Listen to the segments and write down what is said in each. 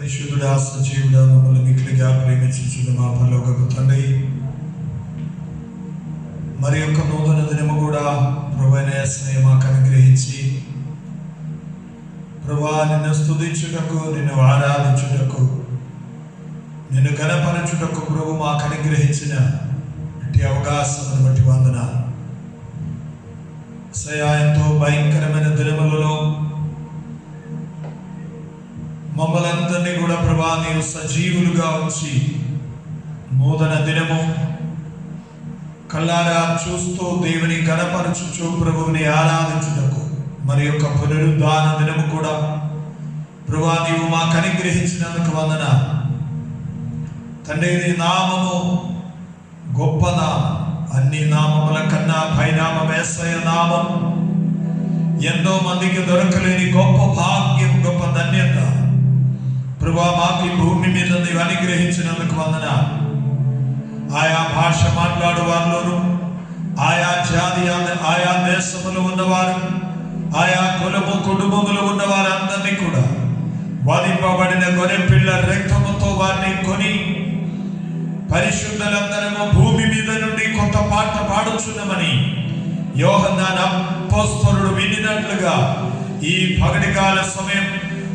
పరిశుద్ధుడా సజీవుడా మమ్మల్ని మిక్కిలిగా ప్రేమించుచున్న మా పరలోకపు తండ్రి, మరి యొక్క నూతన దినము కూడా ప్రభువైన యేసయ్య మాకు అనుగ్రహించి ప్రభువా నిన్ను స్తుతించుటకు, నిన్ను ఆరాధించుటకు, నిన్ను ఘనపరచుటకు ప్రభు మాకు అనుగ్రహించిన ఇట్టి అవకాశమును బట్టి వందనాలు. ఎంతో భయంకరమైన దినములలో మమ్మల్ని అందరినీ కూడా ప్రభా నీవు సజీవులుగా ఉంచి నూతన దినము కళ్ళారా చూస్తూ దేవుని ఘనపరచుచు ప్రభువుని ఆరాధించుటకు మరి యొక్క పునరుద్ధాన దినము కూడా ప్రభా నీవు మాకు అనుగ్రహించినందుకు వందనాలు తండ్రి. నీ నామము గొప్ప నామం, అన్ని నామముల కన్నా పైనామం యేసయ్య నామం. ఎంతో మందికి దొరకలేని గొప్ప భాగ్యం, గొప్ప ధన్యత ప్రభువా మాకు ఈ భూమి మీద నీవు అనుగ్రహించినందుకు వందనాలు. ఆయా భాష మాట్లాడు వారిలోను, ఆయా జాతి, ఆయా దేశములు ఉన్నవారు, ఆయా కులము కుటుంబములు ఉన్న వారందరినీ కూడా వధింపబడిన గొర్రె పిల్ల రక్తముతో వారిని కొని పరిశుద్ధులందరము భూమి మీద నుండి కొత్త పాట పాడుచున్నామని యోహన్నాను అపోస్తలుడు వినినట్లుగా ఈ పగటికాల సమయం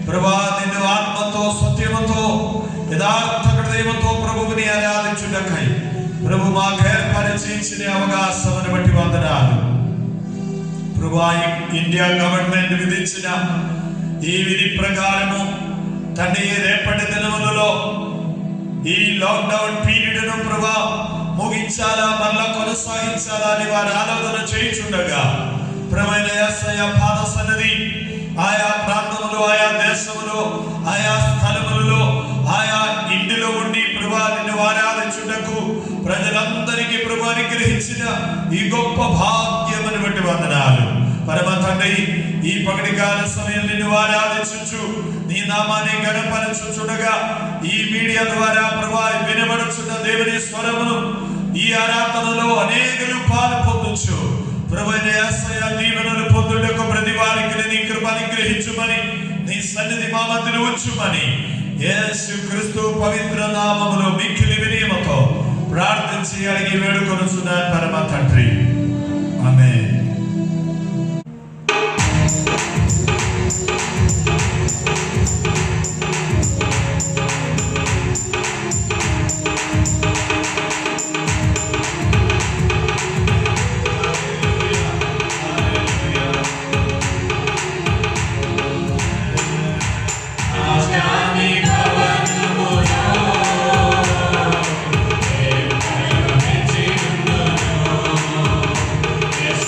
ప్రభా నిన్ను ఆత్మతో సత్యముతో యథార్థ హృదయముతో ప్రభువుని ఆరాధించుటకై ప్రభు మాకు ఏర్పరిచిన అవకాశమును బట్టి వందనాలు. ప్రభా ఇండియా గవర్నమెంట్ విధించిన ఈ విధి ప్రకారము తండ్రి రేపటి దినములలో ఈ లాక్డౌన్ పీరియడ్ను ప్రభా ముగించాలా, మళ్ళా కొనసాగించాలా అని వారు ఆలోచన చేయుచుండగా ప్రభువైన యేసయ్య పాద సన్నిధి ఆయా ప్రాంతములు, ఆయా దేశములు, ఆయా స్థలములలో, ఆయా ఇంటిలో ఉండి ప్రభా నిన్ను ఆరాధించుటకు ప్రజలందరికీ ప్రభు అనుగ్రహించిన ఈ గొప్ప భాగ్యమును బట్టి వందనాలు. పరమ తండ్రి, ఈ పగటికాల సమయం నిన్ను ఆరాధించుచు నీ నామాన్ని గణపరచుచుండగా ఈ మీడియా ద్వారా ప్రభా వినబడుచున్న దేవుని స్వరమును ఈ ఆరాధనలో అనేకులు పాలు పొందొచ్చు. ప్రభువైన యేసయ్య దీవెనలు పొందుటకు ప్రతి వారికి నీ కృప అనుగ్రహించుమని, నీ సన్నిధి మా మధ్యలో ఉంచుమని యేసుక్రీస్తు పవిత్ర నామములో మిక్కిలి వినయముతో ప్రార్థించి అడిగి వేడుకొనుచున్నాను పరమ తండ్రి, ఆమేన్. Yes,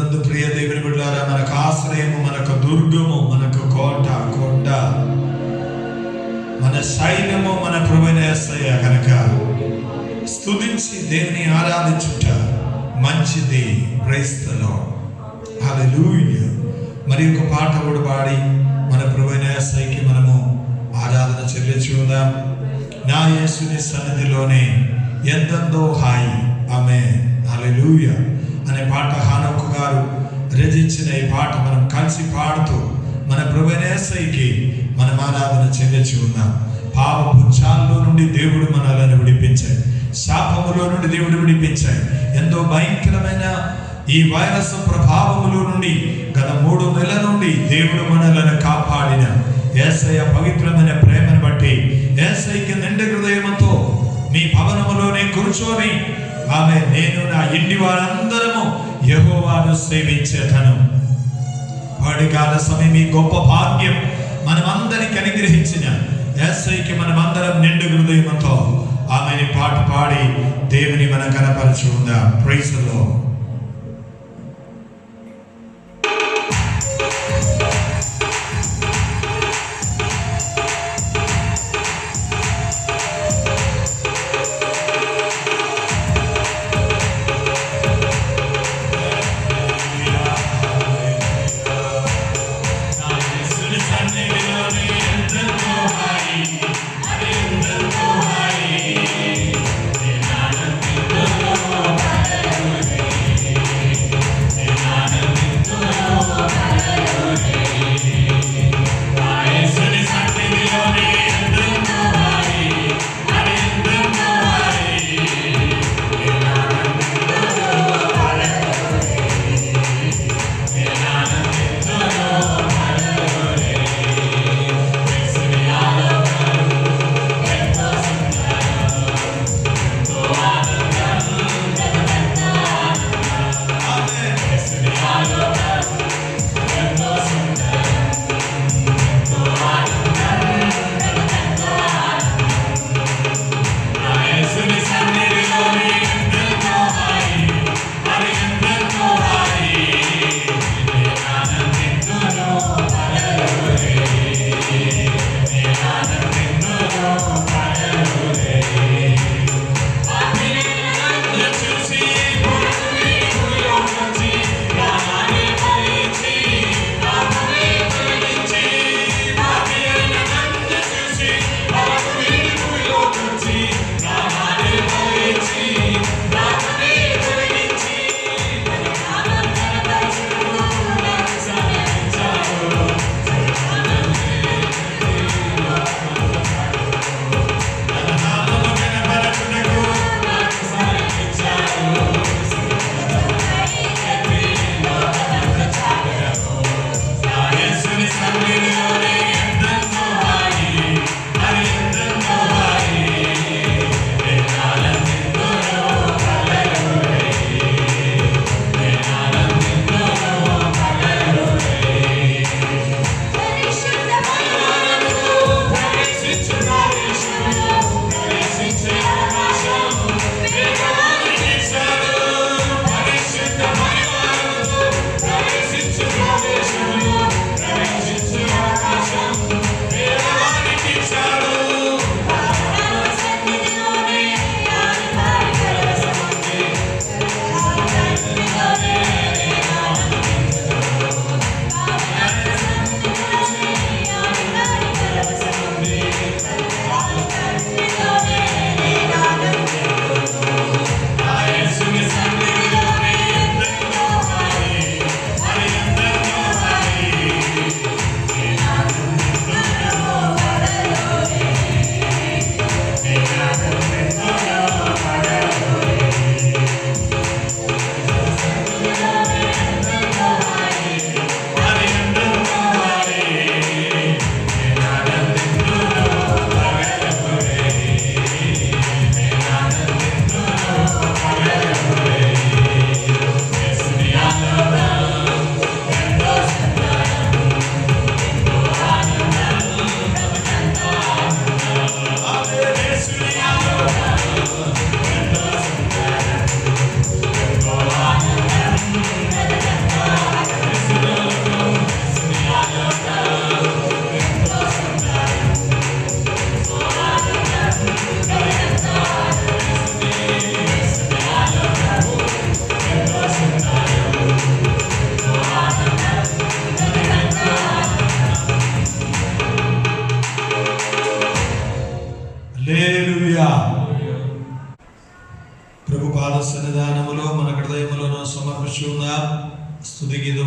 క్రీస్తునందు ప్రియ దేవుని బిడ్డలారా, మనకు ఆశ్రయము, మనకు దుర్గము, మనకు కోట, మన సైన్యము మన ప్రభువైన యేసయ్య కనుక స్తుతించి దేవుని ఆరాధించుట మంచిది. ప్రైజ్ ది లార్డ్, హల్లెలూయా. మరి ఒక పాట కూడా పాడి మన ప్రభువైన యేసయ్యకి మనము ఆరాధన చెల్లించుకుందాం. నా యేసుని సన్నిధిలోనే ఎంతెంతో హాయి, ఆమేన్, హల్లెలూయా అనే పాట హానోకు గారు రచించిన ఈ పాట మనం కలిసి పాడుతూ మన ప్రభువైన యేసయ్యకి మనం ఆరాధన చెల్లించుకుందాం. పాపపు చాల్లో నుండి దేవుడు మనలను విడిపించాయి, శాపములో నుండి దేవుడు విడిపించాయి. ఎంతో భయంకరమైన ఈ వైరస్ ప్రభావములో నుండి గత 3 నెలల నుండి దేవుడు మనలను కాపాడిన యేసయ్య పవిత్రమైన ప్రేమను బట్టి యేసయ్యకి నిండు హృదయంతో మీ భవనములోనే కూర్చొని ఆమె నేను నా ఇంటి వారందరము యెహోవాను సేవించేదను. పగటికాల సమయం ఈ గొప్ప భాగ్యం మనమందరికి అనుగ్రహించిన యేసయ్యకి మనమందరం నిండు హృదయంతో ఆమెని పాట పాడి దేవుని మనం కనపరచుకుందాం. Praise the Lord. Hey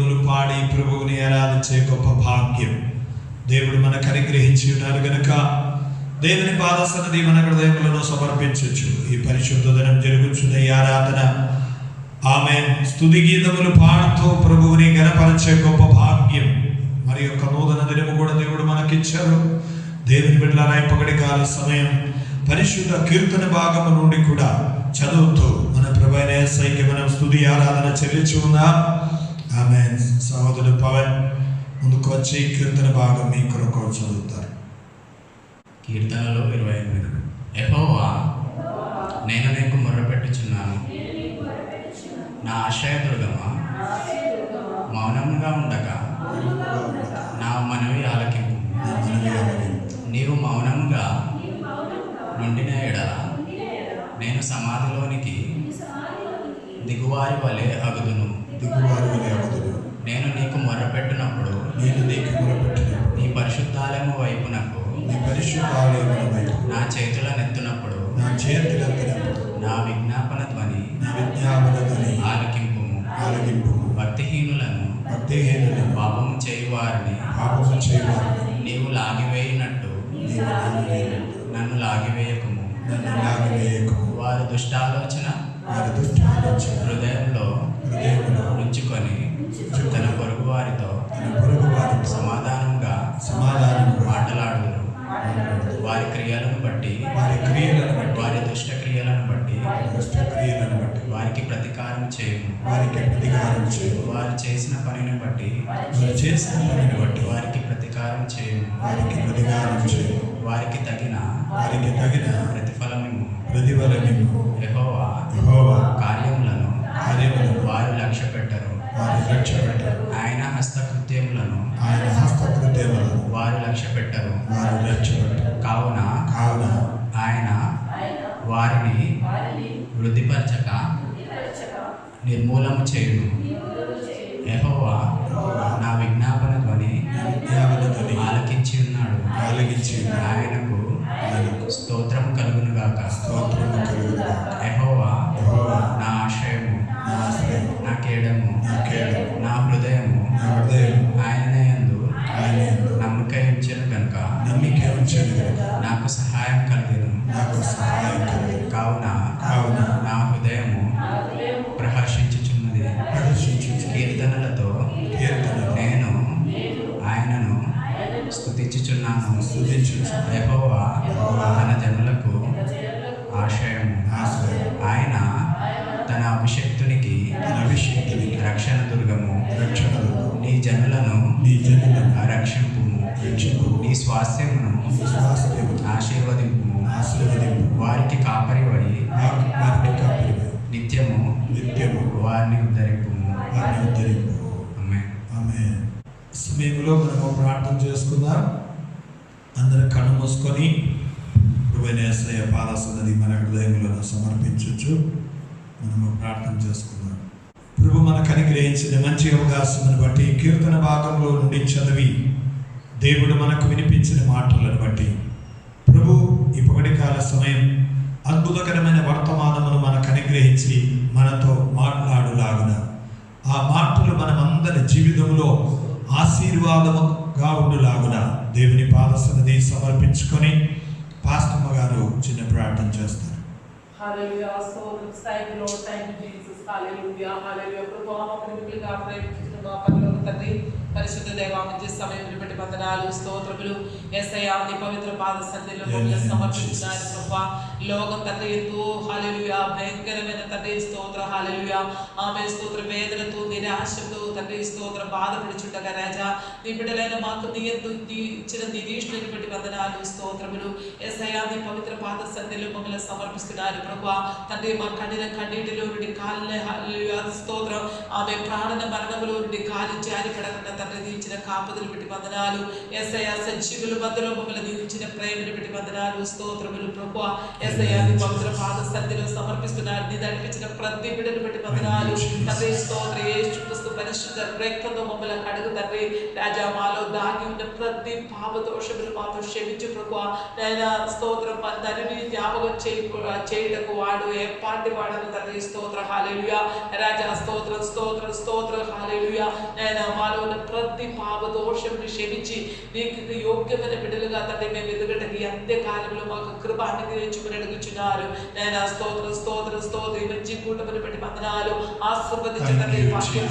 గీతములు పాడి ప్రభువుని ఆరాధించే గొప్ప భాగ్యం దేవుడు మనకు అనుగ్రహించి ఉన్నారు గనుక దేవుని పాద సన్నిధి మన హృదయములను సమర్పించవచ్చు. ఈ పరిశుద్ధ దినం జరుగుతున్న ఈ ఆరాధన ఆమేన్ స్తుతి గీతములు పాడుతూ ప్రభువుని ఘనపరిచే గొప్ప భాగ్యం మరి యొక్క నూతన దినము కూడా దేవుడు మనకిచ్చారు. దేవుని బిడ్డలారా ఈ పగటి కాల సమయం పరిశుద్ధ కీర్తన భాగము నుండి కూడా చదువుతూ మన ప్రభువైన యేసయ్యకి మనం స్తుతి ఆరాధన చెల్లించి ఉందాం. ఆమేన్. సహోదరుడు పవన్ ముందుకు వచ్చి కీర్తన భాగం మీ కొరకు చదువుతారు. కీర్తనలో 28. యెహోవా, నేను నీకు మొర్రపెట్టుచున్నాను, నా ఆశ్రయదుర్గమా, మౌనముగా ఉండగా నా మనవి ఆలకింపు. నీవు మౌనముగా నుండిన ఎడల నేను సమాధిలోనికి దిగువారి వలె అగుదును. నేను నీకు మొర్రపెట్టినప్పుడు నీ పరిశుద్ధాలయము వైపునకు నా చేతులనెత్తినప్పుడు నా విజ్ఞాపన ధ్వని ఆలకింపు. భక్తిహీనులను పాపము చేయువారిని నీవు లాగివేయినట్టు నన్ను లాగివేయకుము. వారు దుష్టాలోచన హృదయంలో ఉంచుకొని తన పొరుగు వారితో సమాధానంగా మాట్లాడుదురు. వారి క్రియలను బట్టి వారి దుష్ట క్రియలను బట్టి వారికి ప్రతీకారం చేయము. వారు చేసిన పనిని బట్టి వారికి ప్రతీకారం చేయము. వారికి తగిన ప్రతిఫలము. యెహోవా కార్యములను వారు లక్ష్య పెట్టరు. ఆయన హస్తకృత్యములను వారు లక్ష్య పెట్టరు. కావున ఆయన వారిని వృద్ధిపరచక నిర్మూలము చేయును. యెహోవా నా విజ్ఞాపన ధ్వని ఆలకించి ఉన్నాడు. ఆయనకు స్తోత్రం కలుగును గాక. యెహోవా నా ఆశ్రయము, నా కేడము, నా హృదయము ఆయన యందు నమ్మిక ఉంచెను గనుక నాకు సహాయం కలిగెను. కావున నా హృదయము ప్రహర్షించుచున్నది. కీర్తనలతో నేను ఆయనను స్తుతించుచున్నాను. యెహోవా తన జనులకు ఆశ్రయము. ఆయన తన అభిషేక్తునికి రక్షణ దుర్గము. నీ జనులను రక్షింపుము. నీ స్వాస్థ్యమును ఆశీర్వదింపుము. వారికి కాపరివై నిత్యము వారిని ఉద్ధరింపుము. ఆమేన్. సమయంలో మనము ప్రార్థన చేసుకుందాం. అందరూ కళ్ళు మూసుకొని ప్రభువైన యేసయ్య పాద సన్నిధి మన హృదయంలో సమర్పించవచ్చు. మనము ప్రార్థన చేసుకుందాం. ప్రభు మనకు అనుగ్రహించిన మంచి అవకాశమును బట్టి కీర్తన భాగంలో నుండి చదివి దేవుడు మనకు వినిపించిన మాటలను బట్టి ప్రభు ఈ పగటి కాల సమయం అద్భుతకరమైన వర్తమానమును మనకు అనుగ్రహించి మనతో మాట్లాడులాగున ఆ మాటలు మనమందరి జీవితంలో ఆశీర్వాదముగా ఉండులాగున దేవుని పాద సన్నిధి సమర్పించుకొని పాస్టమ్మ గారు చిన్న ప్రార్థన చేస్తారు. Hallelujah. So thank you Lord, thank you Jesus. Hallelujah. Hallelujah. ప్రభువా ప్రేమికులుగా ప్రేమించిన మా పరలోక తండ్రి పరిశుద్ధ దేవానికి సమయం బట్టి వందనాలు స్తోత్రములు. యేసయ్యా నీ పవిత్ర పాద సన్నిధిలో మమ్మల్ని సమర్పిస్తున్నాను ప్రభువా. లోకం తండ్రి ఎంతో హల్లెలూయా భయంకరమైన తండ్రి స్తోత్ర హల్లెలూయా ఆమె స్తోత్ర వేదనతో నిరాశతో తండ్రి స్తోత్ర బాధపడుచుండగా రాజా నీ బిడ్డలైన మాకు నీ ఇచ్చిన నిరీక్షణను బట్టి వందనాలు స్తోత్రములు. యేసయ్యా నీ పవిత్ర పాద సన్నిధిలో మమ్మల్ని సమర్పిస్తున్నారు ప్రభువా. తండ్రి మా కన్నీటిలో నుండి కాళ్ళ హల్లెలూయా స్తోత్రం ఆమె ప్రాణన మరణములో నుండి కాలి జారి పడకుండా తండ్రి ఇచ్చిన కాపుదలు పెట్టి వందనాలు. యేసయ్యా సజీవుల మధ్యలో మమ్మల్ని ఇచ్చిన ప్రేమను పెట్టి వందనాలు స్తోత్రములు ప్రభువా. యేసయ్యా నీ పవిత్ర పాద సన్నిధిలో సమర్పిస్తున్నారు. నీ నడిపించిన ప్రతి బిడ్డను పెట్టి వందనాలు తండ్రి స్తోత్ర యేసు క్రీస్తు పరిశుద్ధ రక్తంతో మమ్మల్ని కడుగు తండ్రి. రాజా మాలో దాగి ఉన్న ప్రతి పాప దోషములు మాతో క్షమించు ప్రభువా. నాయన స్తోత్రం, మా తండ్రిని జ్ఞాపకం చేయటకు వాడు ఏపాటి వాడను తండ్రి. స్తోత్ర హల్లెలూయా రాజా, స్తోత్రం స్తోత్రం స్తోత్రం హల్లెలూయా. నాయన మాలో ఉన్న ప్రతి పాప దోషముని క్షమించి నీకు యోగ్యమైన బిడ్డలుగా తండ్రి మేము ఎదుగటకి అంత్య కాలంలో మాకు కృప అనుగ్రహించుకుని అడుగుచున్నారు. నాయన స్తోత్రం స్తోత్రం స్తోత్రం. మంచి కూటమిని బట్టి వందనాలు. ఆశీర్వదించు తండ్రి. వాక్యం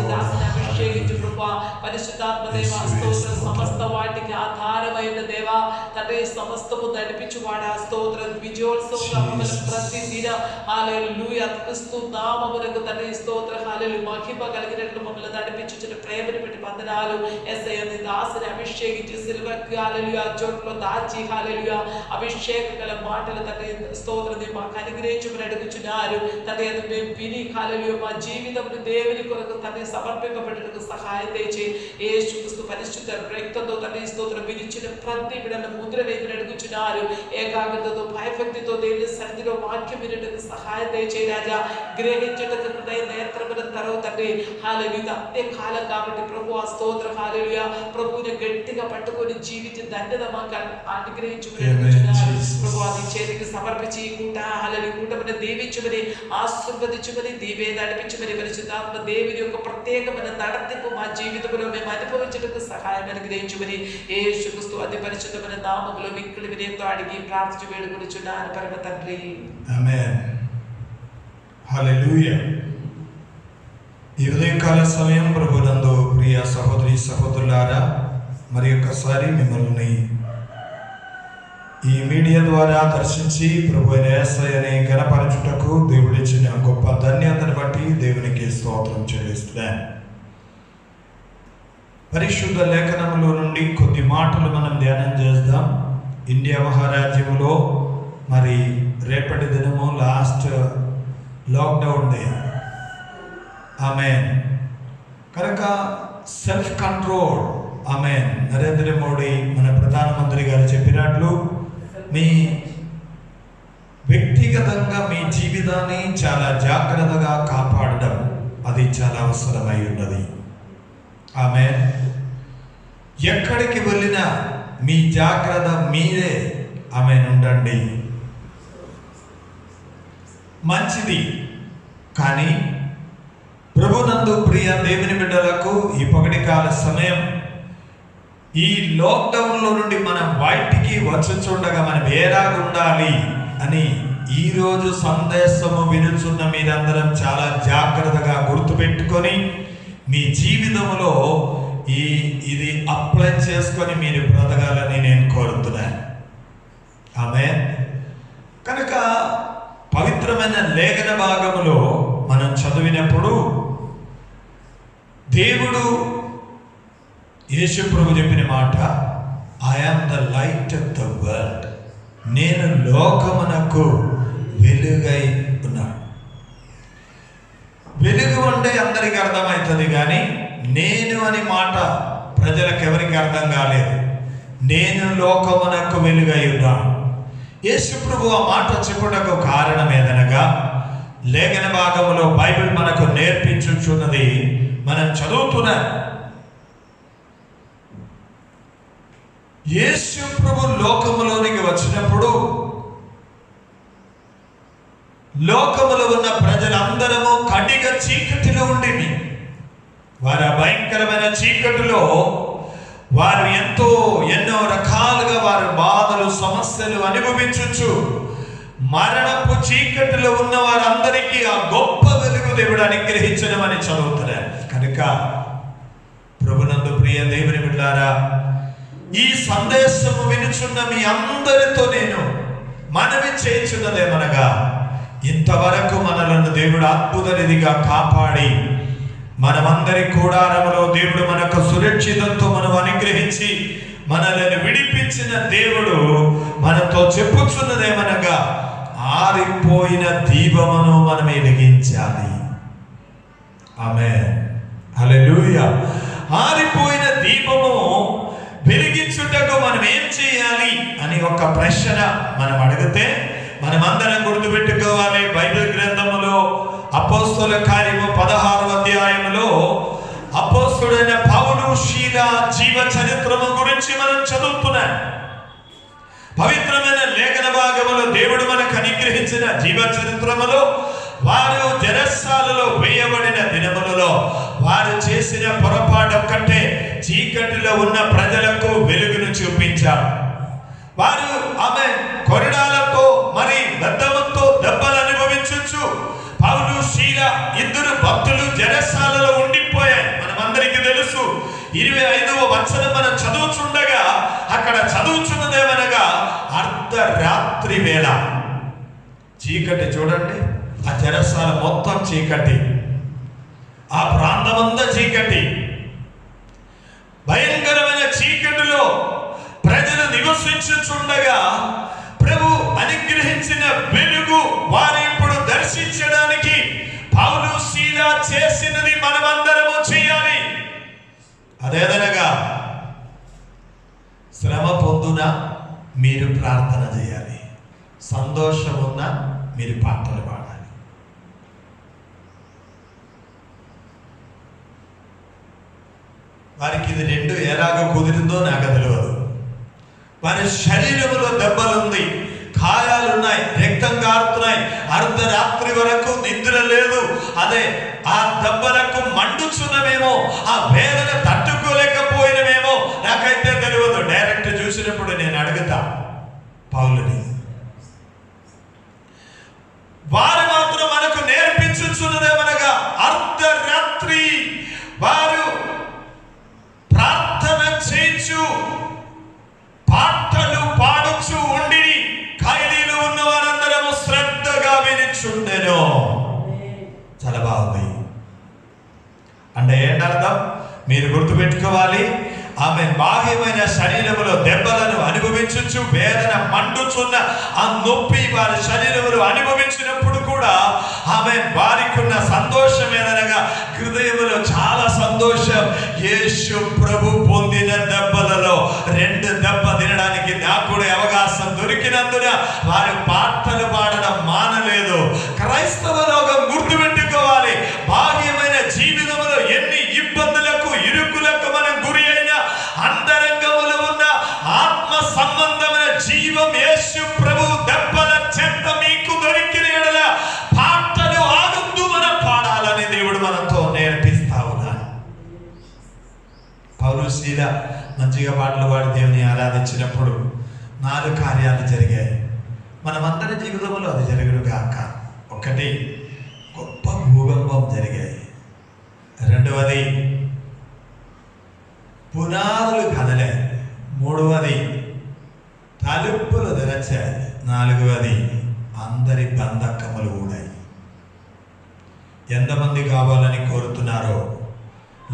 దాసిని అభిషేకించు కృపా. పరిశుద్ధాత్మ దేవ స్తోత్రం. సమస్త వాటికి ఆధారమైన దేవా తండ్రి, సమస్తము నడిపించు వాడా స్తోత్రం. విజయోత్సవంగా మమ్మల్ని ప్రతి దిన హల్లెలూయా క్రీస్తు నామమునకు తండ్రి స్తోత్ర హల్లెలూయా మహిమ కలిగినట్లు మమ్మల్ని నడిపించుచున్న ప్రేమని బట్టి వందనాలు. యేసయ్య దాసిని అభిషేకించి సిల్వకి హల్లెలూయా చోట్లో దాచి హల్లెలూయా అభిషేక గల మాటలు తండ్రి స్తోత్రం మాకు అనుగ్రహించుకుని అడుగుచున్నారు తండ్రి. అది మేము విని హల్లెలూయా మా జీవితమును దేవుని కొరకు తండ్రి సమర్పింపబడటకు సహాయం దయచేయి. యేసు క్రీస్తు పరిశుద్ధ రక్తంతో తండ్రి స్తోత్రం విధించిన ప్రతి బిడ్డను ముద్ర వేసి అడుగుచున్నారు. ఏకాగ్రతతో భయభక్తితో దేవుని సన్నిధిలో వాక్యం వినటకు సహాయం దయచేయి రాజా. గ్రహించటకు హృదయ నేత్రముల తరవు తండ్రి. హల్లెలూయా అంతే కాలం కాబట్టి ప్రభు ఆ స్తోత్ర హల్లెలూయా ప్రభువుని గట్టిగా పట్టుకొని జీవించి ధన్యత మాకు అనుగ్రహించుకుని అడుగుచున్నారు ప్రభు. అది చేతికి సమర్పించి కూట హల్లెలూయా కూటమిని దీవించుమని ఆశీర్వదించుమని దీవే నడిపించుమని పరిశుద్ధాత్మ దేవుని యొక్క ప్రత్యేకమైన నడతింపు మా జీవితంలో మేము అనుభవించడానికి సహాయం అనుగ్రహించుమని యేసు క్రీస్తు అతి పరిశుద్ధమైన నామములో మిక్కిలి వినయంతో అడిగి ప్రార్థించి వేడుకొనుచున్నాను పరమ తండ్రి. ఆమేన్. హల్లెలూయా. ఈ ఉదయకాల సమయం ప్రభునందు ప్రియ సహోదరి సహోదరులారా, మరి ఒక్కసారి మిమ్మల్ని ఈ మీడియా ద్వారా దర్శించి ప్రభు అయిన యేసయ్యని ఘనపరచుటకు దేవుడిచ్చిన గొప్ప ధన్యతను బట్టి దేవునికి స్తోత్రం చెల్లిస్తున్నాను. పరిశుద్ధ లేఖనములో నుండి కొద్ది మాటలు మనం ధ్యానం చేద్దాం. ఇండియా మహారాజ్యములో మరి రేపటి దినము లాస్ట్ లాక్డౌన్ డే. ఆమేన్. కనుక self control. Amen. Narendra Modi మన ప్రధానమంత్రి గారు చెప్పినట్లు మీ వ్యక్తిగతంగా మీ జీవితాన్ని చాలా జాగ్రత్తగా కాపాడడం అది చాలా అవసరమై ఉన్నది. ఆమేన్. ఎక్కడికి వెళ్ళినా మీ జాగ్రత్త మీరే ఆమేన్ ఉండండి, మంచిది. కానీ ప్రభునందు ప్రియ దేవుని బిడ్డలకు ఈ పగటి కాల సమయం ఈ లాక్డౌన్లో నుండి మనం బయటికి వచ్చుచుండగా మనం ఏలాగా ఉండాలి అని ఈరోజు సందేశము వినుచున్న మీరందరం చాలా జాగ్రత్తగా గుర్తుపెట్టుకొని మీ జీవితంలో ఇది అప్లై చేసుకొని మీరు బ్రతకాలని నేను కోరుతున్నాను. ఆమేన్. కనుక పవిత్రమైన లేఖన భాగములో మనం చదివినప్పుడు దేవుడు యేసు ప్రభు చెప్పిన మాట, I am the light of the world. నేను లోకమునకు వెలుగై ఉన్నాను. వెలుగు అంటే అందరికి అర్థమవుతుంది, కానీ నేను అని మాట ప్రజలకు ఎవరికి అర్థం కాలేదు. నేను లోకమునకు వెలుగై ఉన్నాను. యేసు ప్రభు ఆ మాట చెప్పుటకు కారణం ఏదనగా, లేఖన భాగంలో బైబిల్ మనకు నేర్పించుచున్నది మనం చదువుతున్నాం. యేసు ప్రభు లోకములోనికి వచ్చినప్పుడు లోకములో ఉన్న ప్రజలందరము కటిక చీకటిలో ఉండిమి. వారి భయంకరమైన చీకటిలో వారు ఎన్నో రకాలుగా వారి బాధలు సమస్యలు అనుభవించు మరణపు చీకటిలో ఉన్న వారందరికీ ఆ గొప్ప వెలుగు దేవుడు అనుగ్రహించడమని చదువుతున్నారు. కనుక ప్రభునందు ప్రియ దేవుని బిడ్డలారా, ఈ సందేశము వినుచున్న మీ అందరితో నేను మనవి చేయుచున్నదేమనగా, ఇంతవరకు మనలను దేవుడు అద్భుతనిధిగా కాపాడి మనమందరి కూడారములో దేవుడు మనకు సురక్షితంతో మనం అనుగ్రహించి మనల్ని విడిపించిన దేవుడు మనతో చెప్పుచున్నదేమనగా, ఆరిపోయిన దీపమును మనం వెలిగించాలి. ఆమేన్. హల్లెలూయా. ఆరిపోయిన దీపము వెలిగించుటకు మనం ఏం చేయాలి అని ఒక ప్రశ్న మనం అడిగితే మనమందరం గుర్తుపెట్టుకోవాలి. బైబిల్ గ్రంథములో అపోస్తలుల కార్యము 16వ అధ్యాయంలో అపోస్తలుడైన పౌలు శీల జీవ చరిత్రము గురించి మనం చదువుతున్నాం. పవిత్రమైన లేఖన భాగములో దేవుడు మనకు అనుగ్రహించిన జీవ చరిత్రములో వారు చెరసాలలో వేయబడిన దినములలో వారు చేసిన పొరపాటు ఒక్కటే, చీకటిలో ఉన్న ప్రజలకు వెలుగును చూపించారు. వారు ఆమె కొరడాలతో మరి బద్దముతో దెబ్బలు అనుభవించు పౌలు శీల ఇద్దరు భక్తులు చెరసాలలో ఉండిపోయాయి. మనమందరికీ తెలుసు. 25వ వచనం మనం చదువుచుండగా అక్కడ చదువుచున్నదేమనగా అర్ధరాత్రి వేళ చీకటి. చూడండి, ఆ చెరసాల మొత్తం చీకటి, ఆ ప్రాంతమంతా చీకటి, భయంకరమైన చీకటిలో ప్రజలు నివసించుచుండగా ప్రభు అనుగ్రహించిన వెలుగు వారు ఇప్పుడు దర్శించడానికి పౌలు శీల చేసినది మనమందరము చేయాలి. అదేదనగా శ్రమ పొందున మీరు ప్రార్థన చేయాలి, సంతోషం ఉన్న మీరు పాటలు పాడాలి. వారికి ఇది రెండు ఎలాగ కుదిరిందో నాకు తెలియదు. వారి శరీరంలో దెబ్బలుంది, గాయాలున్నాయి, రక్తం కారుతున్నాయి, అర్ధరాత్రి వరకు నిద్ర లేదు. అదే ఆ దెబ్బలకు మండుచున్నమేమో, ఆ వేదన తట్టుకోలేకపోయినమేమో నాకైతే తెలియదు. డైరెక్ట్ చూసినప్పుడు నేను అడుగుతా పౌలుని, వారు మాత్రం మనకు నేర్పించుచున్నదేమనగా అర్ధరాత్రి వారు ప్రార్థన చేయించు పాటలు పాడుచు ఉండి ఖైదీలు ఉన్న వారందరము శ్రద్ధగా వినిచుండెను. చాలా బాగుంది. అంటే ఏంటర్థం మీరు గుర్తుపెట్టుకోవాలి. ఆమె బాహ్యమైన శరీరములో దెబ్బలను అనుభవించు, వేదన మండుచున్న ఆ నొప్పి వారి శరీరములు అనుభవించినప్పుడు కూడా ఆమె వారికి ఉన్న సంతోషం ఏదనగా హృదయములో చాలా సంతోషం. యేసు ప్రభు పొందిన దెబ్బలలో 2 దెబ్బ తినడానికి నాకు కూడా అవకాశం దొరికినందున వారి పాటలు పాడడం మానలేదు. క్రైస్తవ లోకం గుర్తుపెట్టుకోవాలి. బాహ్యమైన జీవితంలో ఎన్ని ఇబ్బందులకు ఇరుకులకు మనం గురి అయినా అంతరంగములో ఉన్న ఆత్మ సంబంధమైన జీవం యేసు ప్రభు దెబ్బల చెంత మీకు దొరికిన ఎడల పాటలు ఆడుతూ మనం పాడాలని దేవుడు మనతో నేర్పిస్తా ఉన్నాడు. పౌలు శీల మంచిగా పాటలు పాడి దేవుని ఆరాధించినప్పుడు 4 కార్యాలు జరిగాయి. మనమందరి జీవితంలో అది జరుగును గాక. 1, గొప్ప భూకంపం జరిగాయి. 2వది పునాదులు కదలే. 3వది తలుపులు తెరచాయి. 4వది అందరి బంధకములు ఊడాయి. ఎంతమంది కావాలని కోరుతున్నారో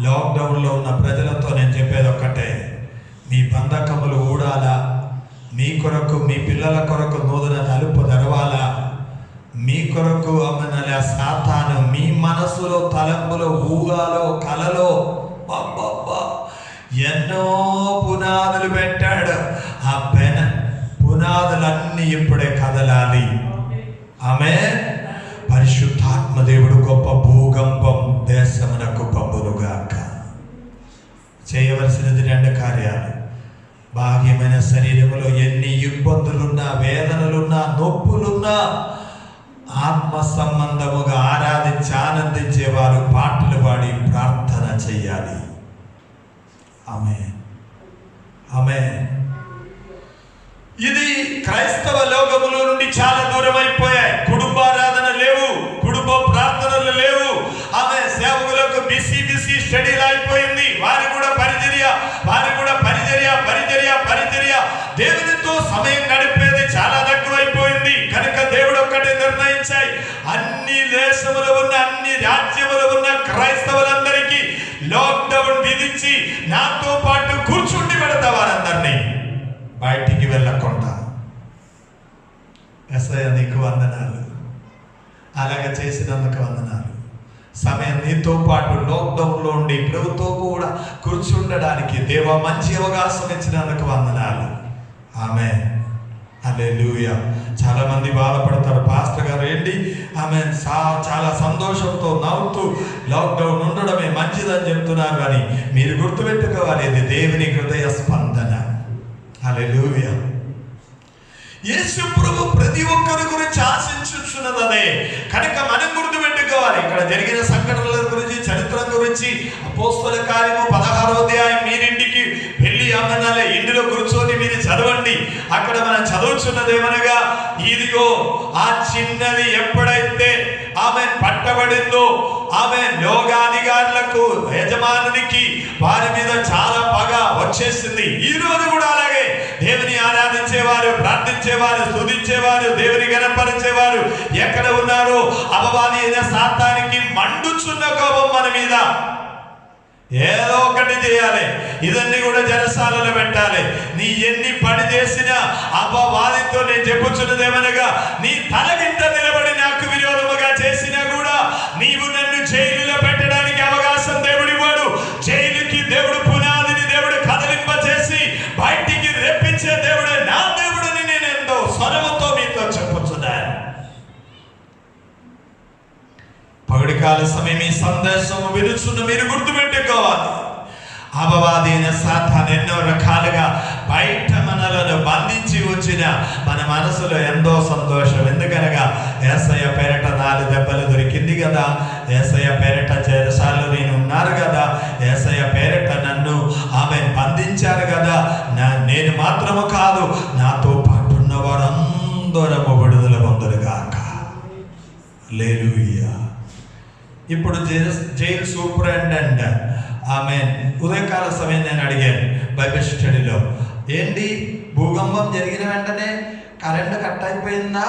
లాక్డౌన్లో ఉన్న ప్రజలతో నేను చెప్పేది ఒక్కటే, మీ బంధకములు ఊడాలా, మీ కొరకు మీ పిల్లల కొరకు నూతన తలుపు తెరవాలా, మీ కొరకు అమ్మనలే సాతాను మీ మనసులో తలంపులో ఊగాలో కలలో ఎన్నో పునాదులు పెట్టాడు. ఆ పునాదులన్నీ ఇప్పుడే కదలాలి. ఆమె పరిశుద్ధాత్మ దేవుడు గొప్ప భూకంపం దేశమునకు పంపునుగాక. చేయవలసినది 2 కార్యాలు. బాహ్యమైన శరీరంలో ఎన్ని ఇబ్బందులున్నా, వేదనలున్నా, నొప్పులున్నా ఆత్మ సంబంధముగా ఆరాధించి ఆనందించేవారు పాటలు పాడి ప్రార్థన చెయ్యాలి. ఆమేన్, ఆమేన్. ఇది క్రైస్తవ లోకములో నుండి చాలా దూరం అయిపోయాయి. కుటుంబారాధన లేవు, కుటుంబ ప్రార్థనలు లేవు. ఆమె సేవకులకు బిసి స్టడీలు అయిపోయింది. వారి కూడా పరిచర్య దేవునితో సమయం గడిపేది చాలా తక్కువైపోయింది. కనుక దేవుడు ఒక్కటే నిర్ణయించాయి, అన్ని దేశములో ఉన్న అన్ని రాజ్యములో ఉన్న క్రైస్తవులందరికీ లాక్డౌన్ విధించి నాతో పాటు కూర్చుండి పెడతా వారందరినీ బయటికి వెళ్ళకుండా. ఎస్ఐ నీకు వందనాలు, అలాగ చేసినందుకు వందనాలు. సమయం నీతో పాటు లాక్డౌన్లో ఉండి ప్రభుతో కూడా కూర్చుండడానికి దేవా మంచి అవకాశం ఇచ్చినందుకు వందనాలు. ఆమేన్, హల్లెలూయా. చాలా మంది బాధపడతారు, పాస్టర్ గారు ఏంటి ఆమె చాలా సంతోషంతో నవ్వుతూ లాక్డౌన్ ఉండడమే మంచిదని చెప్తున్నారు. కానీ మీరు గుర్తుపెట్టుకోవాలి, ఇది దేవుని హృదయ స్పందన. హల్లెలూయా. యేసు ప్రభు ప్రతి ఒక్కరి గురించి ఆశించుచున్నదే కనుక మనం గుర్తుపెట్టుకోవాలి. ఇక్కడ జరిగిన సంఘటనల గురించి, చరిత్ర గురించి అపోస్తల కార్యము 16వ అధ్యాయం మీరింటికి వెళ్ళి అమ్మనాలే ఇంటిలో కూర్చొని మీరు చదవండి. అక్కడ మనం చదువుచున్నదేమనగా, ఇదిగో ఆ చిన్నది ఎప్పుడైతే ఆమె పట్టబడిందో ఆమె లోకాధికారులకు, యజమానునికి వారి మీద చాలా పగ వచ్చేసింది. ఈ రోజు కూడా అలాగే దేవుని ఆరాధించేవారు, ప్రార్థించేవారు, స్తుతించేవారు, దేవుని గణపరిచేవారు ఎక్కడ ఉన్నారో అపవాది అయిన సాతానికి మండుచున్న కోపం మన మీద. ఏదో ఒకటి చేయాలి, ఇదన్నీ కూడా జనసాలలో పెట్టాలి. నీ ఎన్ని పని చేసినా అపవాదితో నేను చెప్పుచున్నదేమనగా, నీ తలకింత నిలబడి నాకు విరోధముగా చేసినా కూడా నీవు నన్ను జైలులో పెట్టడానికి అవకాశం దేవుడు ఇవ్వడు. జైలుకి దేవుడు పునాదిని దేవుడు కదలింప చేసి బయటికి రెప్పించే దేవుడే నా దేవుడని నేను ఎంతో స్వరముతో మీతో చెప్పుచున్నాను. పగడికాల సమయం ఈ సందేశం వినుచున్న మీరు గుర్తుపెట్టుకోవాలి, అపవాది అయిన సాతాను ఎన్నో రకాలుగా బయట మనలను బంధించి వచ్చిన మన మనసులో ఎంతో సంతోషం. ఎందుకనగా యేసయ్య పేరట 4 దెబ్బలు దొరికింది కదా, యేసయ్య పేరట చెరసాలలో నేను ఉన్నారు కదా, యేసయ్య పేరట నన్ను ఆమె బంధించారు కదా, నేను మాత్రము కాదు నాతో పాటు ఉన్న వారందరూ విడుదల పొందురుగాక. హల్లెలూయా. ఇప్పుడు జైలు సూపరింటెండెంట్ ఆమె ఉదయకాల సమయం నేను అడిగాను బైబిల్ స్టడీలో, ఏంటి భూకంపం జరిగిన వెంటనే కరెంట్ కట్ అయిపోయిందా?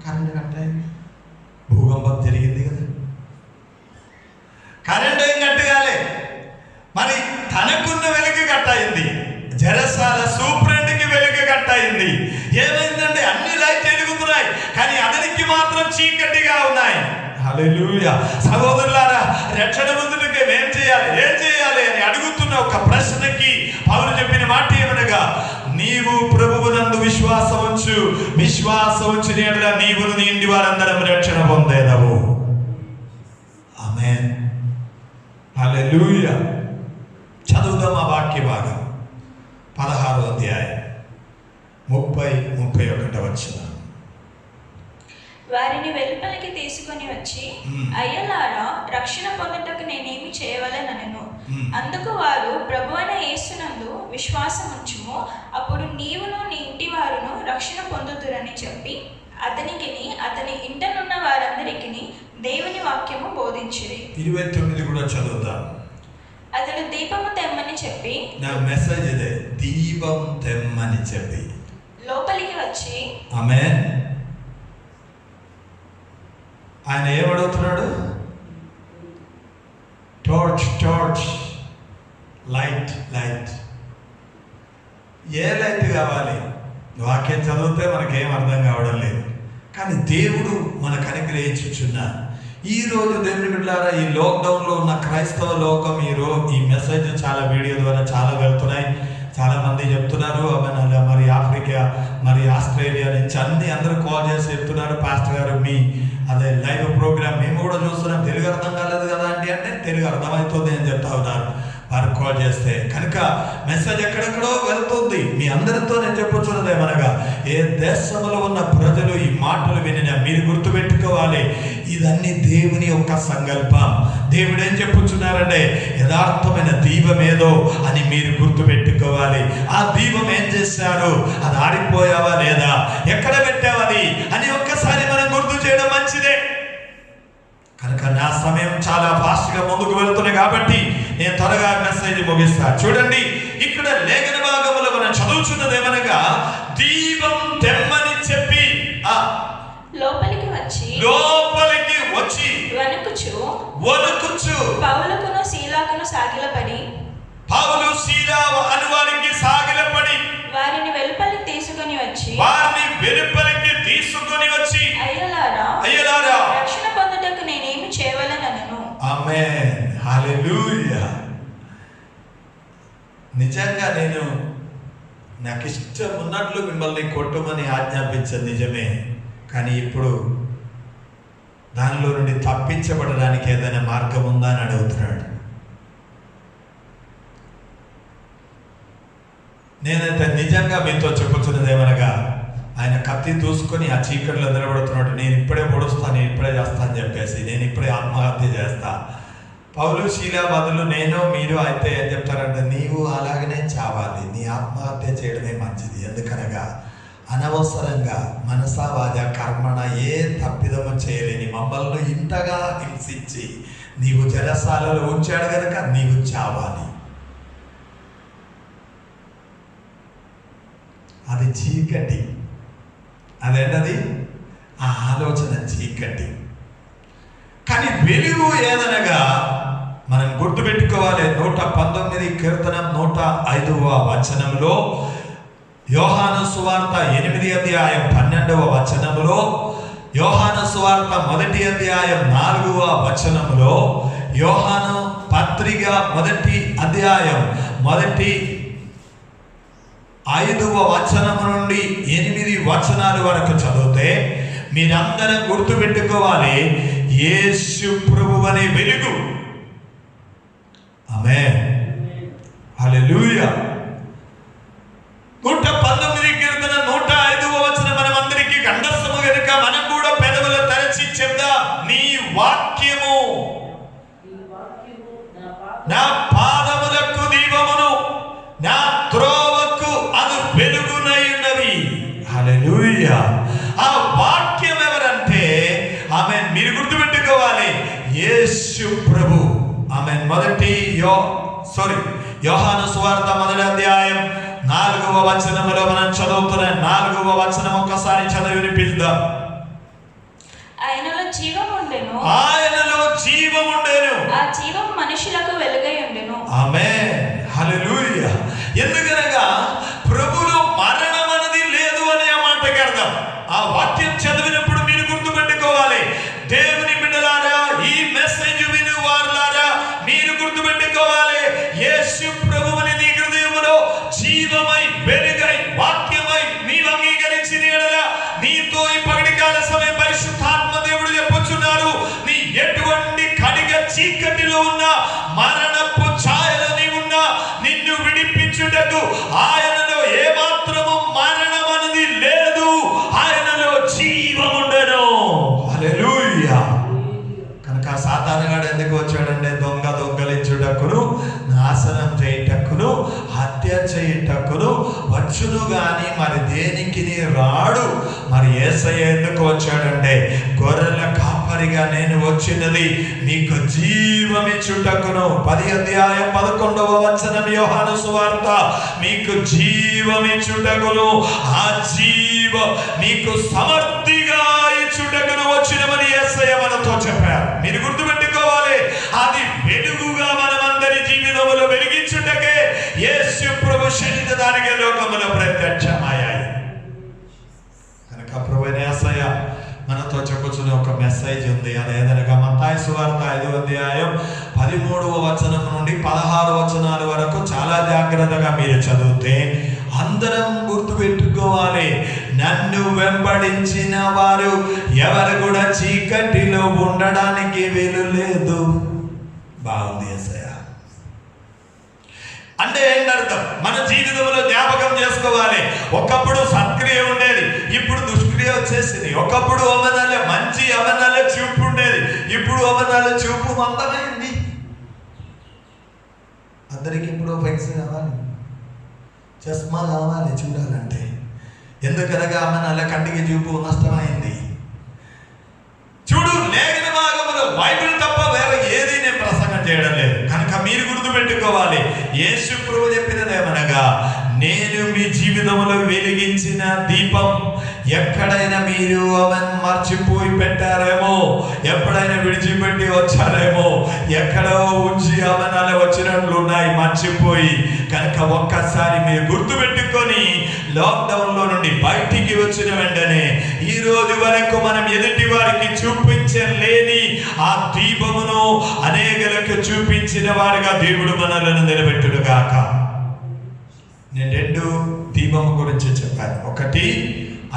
కరెంట్ కట్ అయింది. భూకంపం జరిగింది కదా, కరెంట్ ఏం కట్ కాలే, మరి తనకున్న వెలుగు కట్ అయింది. జరసాల సూపరింటెండెంట్కి వెలుగు కట్ అయింది. ఏమైందండి? అన్ని లైట్లు వెలుగుతున్నాయి, కానీ అతనికి మాత్రం చీకటిగా ఉన్నాయి. హల్లెలూయా. సహోదరులారా, రక్షణ పొందుటకు ఏం చేయాలి అని అడుగుతున్న ఒక ప్రశ్నకి పౌలు చెప్పిన మాట ఏమనగా, నీవు ప్రభువునందు విశ్వాసం ఉంచిన యెడల నీవును నీ ఇంటి వారందరం రక్షణ పొందేదవు. ఆమేన్. హల్లెలూయా. చదువుదాం ఆ వాక్య భాగం 16వ అధ్యాయం 30-31 వచనం. వారిని వెలుపలికి తీసుకొని వచ్చి, అయ్యలారా, రక్షణ పొందుటకు నేనేమి చేయవలెననెను. అందుకు వారు, ప్రభువైన యేసునందు విశ్వాసం ఉంచుము, అప్పుడు నీవును నీ ఇంటి వారును రక్షణ పొందుదురని చెప్పి అతనికిని అతని ఇంటనున్న వారందరికిని దేవుని వాక్యము బోధించిరి. 29 కూడా చదువుతాం. అతడు దీపము తెమ్మని చెప్పి, నా మెసేజ్ ఇదే, దీపం తెమ్మని చెప్పి లోపలికి వచ్చి, ఆమేన్. ఆయన ఏమడుగుతున్నాడు? Torch, light. ఏ లైట్ కావాలి? వాక్యం చదివితే మనకేం అర్థం కావడం లేదు, కానీ దేవుడు మనకు అనుగ్రహించుచున్నాడు. ఈరోజు దేవుని బిడ్డలారా, ఈ లాక్డౌన్లో ఉన్న క్రైస్తవ లోకం ఈ మెసేజ్ చాలా వీడియో ద్వారా చాలా వెళ్తున్నాయి. చాలామంది చెప్తున్నారు, మరి ఆఫ్రికా, మరి ఆస్ట్రేలియా నుంచి అందరూ కాల్ చేసి చెప్తున్నారు, పాస్టర్ గారు మీ అదే లైవ్ ప్రోగ్రామ్ మేము కూడా చూస్తున్నాం, తెలుగు అర్థం కాలేదు కదా అంటే తెలుగు అర్థమవుతుంది అని చెప్తా ఉన్నారు వారు కాల్ చేస్తే. కనుక మెసేజ్ ఎక్కడెక్కడో వెళ్తుంది. మీ అందరితో నేను చెప్పుచున్నది ఏమనగా, ఏ దేశంలో ఉన్న ప్రజలు ఈ మాటలు వినినా మీరు గుర్తుపెట్టుకోవాలి, ఇదన్నీ దేవుని యొక్క సంకల్పం. దేవుడు ఏం చెప్పుచున్నారంటే, యథార్థమైన దీపం ఏదో అని మీరు గుర్తుపెట్టుకోవాలి. ఆ దీపం ఏం చేశారు? అది ఆరిపోయావా లేదా? ఎక్కడ పెట్టావని అని ఒక్కసారి మనం గుర్తు చేయడం మంచిదే. కనుక నా సమయం చాలా ఫాస్ట్గా ముందుకు వెళ్తున్నాయి కాబట్టి నేను త్వరగా మెసేజ్ ముగిస్తా. చూడండి, ఇక్కడ లేఖన భాగంలో మనం చదువుతున్నది ఏమనగా, దీపం తెమ్మని చెప్పి లోపలికి వచ్చి వణుకుచు పౌలుకును శీలాకును సాగిలపడి వారిని వెలుపలికి తీసుకొని వచ్చి అయ్యలారా, రక్షణ పొందుటకు నేనేమి చేయవలెననెను. ఆమేన్. హల్లెలూయా. నిజంగా నేను నాకు ఇష్టం ఉన్నట్లు మిమ్మల్ని కొట్టమని ఆజ్ఞాపించదు నిజమే, కానీ ఇప్పుడు దానిలో నుండి తప్పించబడడానికి ఏదైనా మార్గం ఉందా అని అడుగుతున్నాడు. నేనైతే నిజంగా మీతో చెప్పుతున్నది ఏమనగా, ఆయన కత్తి దూసుకొని ఆ చీకటిలో నిలబడుతున్నాడు. నేను ఇప్పుడే పొడుస్తాను, నేను ఇప్పుడే చేస్తా అని చెప్పేసి, నేను ఇప్పుడే ఆత్మహత్య చేస్తా. పౌలు శీలా బదులు నేను మీరు అయితే ఏం చెప్తారంటే, నీవు అలాగనే చావాలి, నీ ఆత్మహత్య చేయడమే మంచిది. ఎందుకనగా అనవసరంగా మనసా వాజ కర్మణ ఏ తప్పిదము చేయలేని మమ్మల్ని ఇంతగా హింసించి నీవు జలసాలలో ఉంచాడు కనుక నీవు చావాలి. అది చీకటి, అదేంటది ఆ ఆలోచన చీకటి. కానీ వెలుగు ఏదనగా మనం గుర్తుపెట్టుకోవాలి. 119 కీర్తనం 105వ వచనంలో, యోహాను సువార్త 8వ అధ్యాయం 12వ వచనంలో, యోహాను సువార్త 1వ అధ్యాయం 4వ వచనంలో, యోహాను పత్రిక 1వ అధ్యాయం 5వ వచనం నుండి 8 వచనాల వరకు చదివితే మీరందరూ గుర్తుపెట్టుకోవాలి, యేసు ప్రభువు అనే వెలుగు. ఆమేన్, హల్లెలూయా. 119 కీర్తన 105వ వచనం మనమందరికీ కంఠస్థము గనుక మనం కూడా పెదవులు తెరచి చెప్దాం, నీ వాక్యము నా పాదములకు దీపమును, నా త్రోవకు అది వెలుగునై ఉన్నవి. హల్లెలూయా. ఆ వాక్యం ఎవరంటే, ఆమేన్, మీరు గుర్తుపెట్టుకోవాలి, యేసు ప్రభు. ఆమేన్. యోహాను సువార్త 1వ అధ్యాయం 4వ వచనములో మనం చదువుతున్న 4వ వచనం ఒక్కసారి చదివి వినిపిద్దాం. ఆయనలో జీవం ఉండెను, ఆయనలో జీవం ఉండెను, ఆ జీవం మనుషులకు వెలుగై ఉండెను. ఆమేన్, హల్లెలూయా. ఎందుకనగా ప్రభులో మరణం అనేది లేదు అనే ఆ మాటకి అర్థం. ఆ వాక్యం చదివినప్పుడు మీరు గుర్తుపెట్టుకోవాలి, దేవుని బిడ్డలారా, ఈ మెసేజ్ విను వారులారా, మీరు గుర్తుపెట్టుకోవాలి, యేసు ప్రభువుని నీ హృదయములో జీవమై వెలుగై వాక్యమై నీవు అంగీకరించిన యెడల నీతో ఈ పగటికాల సమయం పరిశుద్ధాత్మ దేవుడు చెప్పుచున్నారు, నీ ఎటువంటి కడిగ చీకటిలో ఉన్న మరణపు ఛాయలో నీవున్నా నిన్ను విడిపించుటకు ఆయనలో ఏ మాత్రము మరణం అనేది లేదు, ఆయనలో జీవం ఉండెను. హల్లెలూయా. కనుక సాతానుగాడు ఎందుకు వచ్చాడంటే, దొంగలించుటకును, నాశనం చేయుటకును, హత్య చేయుటకును వచ్చును గాని మరి దేనికి రాడు. మరి యేసయ్య ఎందుకు వచ్చాడంటే, గొర్రెల కాపరిగా నేను వచ్చినది మీకు జీవమిచ్చుటకును. 10వ అధ్యాయం 11వ వచనం యోహాను సువార్త, మీకు జీవమిచ్చుటకును, ఆ జీవ మీకు సమర్థిగా ఇచ్చుటకును వచ్చినమని యేసయ్య మనతో చెప్పారు. మీరు గుర్తుపెట్టుకోవాలి, అది వెలుగుగా మనమందరి జీవితంలో వెలిగించుటకే యేసు ప్రభు శరీరధారిగా లోకములో ప్రత్యక్షమయ్యాయి. కనుక ప్రభువైన యేసయ్య మనతో చెప్పుచున్న ఒక మెసేజ్ ఉంది. అదేదనగా మత్తయి సువార్త 5వ అధ్యాయం 13వ వచనం నుండి 16 వచనాల వరకు చాలా జాగ్రత్తగా మీరు చదివితే అందరం గుర్తుపెట్టుకోవాలి, నన్ను వెంబడించిన వారు ఎవరు కూడా చీకటిలో ఉండడానికి వీలు లేదు. బాగుంది యేసయ్య అంటే ఏంటర్థం? మన జీవితంలో జ్ఞాపకం చేసుకోవాలి, ఒకప్పుడు సత్క్రియ ఉండేది, ఇప్పుడు దుష్క్రియ వచ్చేసింది. ఒకప్పుడు అవనాల మంచి అవనాల చూపు ఉండేది, ఇప్పుడు అవనాల చూపు మందమైంది. అందరికి ఇప్పుడు ఫెక్స్ కావాలి, చస్మా కావాలి చూడాలంటే. ఎందుకనగా అవనాల కంటికి చూపు నష్టమైంది. చూడు, లేఖన భాగంలో బైబిల్ తప్ప వేరే ఏది నేను ప్రసంగం చేయడం లేదు. కనుక మీరు గుర్తుపెట్టుకోవాలి, యేసు ప్రభువు చెప్పినదేమనగా, నేను మీ జీవితంలో వెలిగించిన దీపం ఎక్కడైనా మీరు అవన్నీ మర్చిపోయి పెట్టారేమో, ఎప్పుడైనా విడిచిపెట్టి వచ్చారేమో, ఎక్కడో ఉంచి అవనాలు వచ్చినట్లు ఉన్నాయి మర్చిపోయి. కనుక ఒక్కసారి మీరు గుర్తుపెట్టుకొని లాక్డౌన్లో నుండి బయటికి వచ్చిన వెంటనే ఈ రోజు వరకు మనం ఎదుటి వారికి చూపించలేని ఆ దీపమును అనేకులకు చూపించిన వారిగా దేవుడు మనలను నిలబెట్టుడుగాక. నేను 2 దీపం గురించి చెప్పాను. ఒకటి,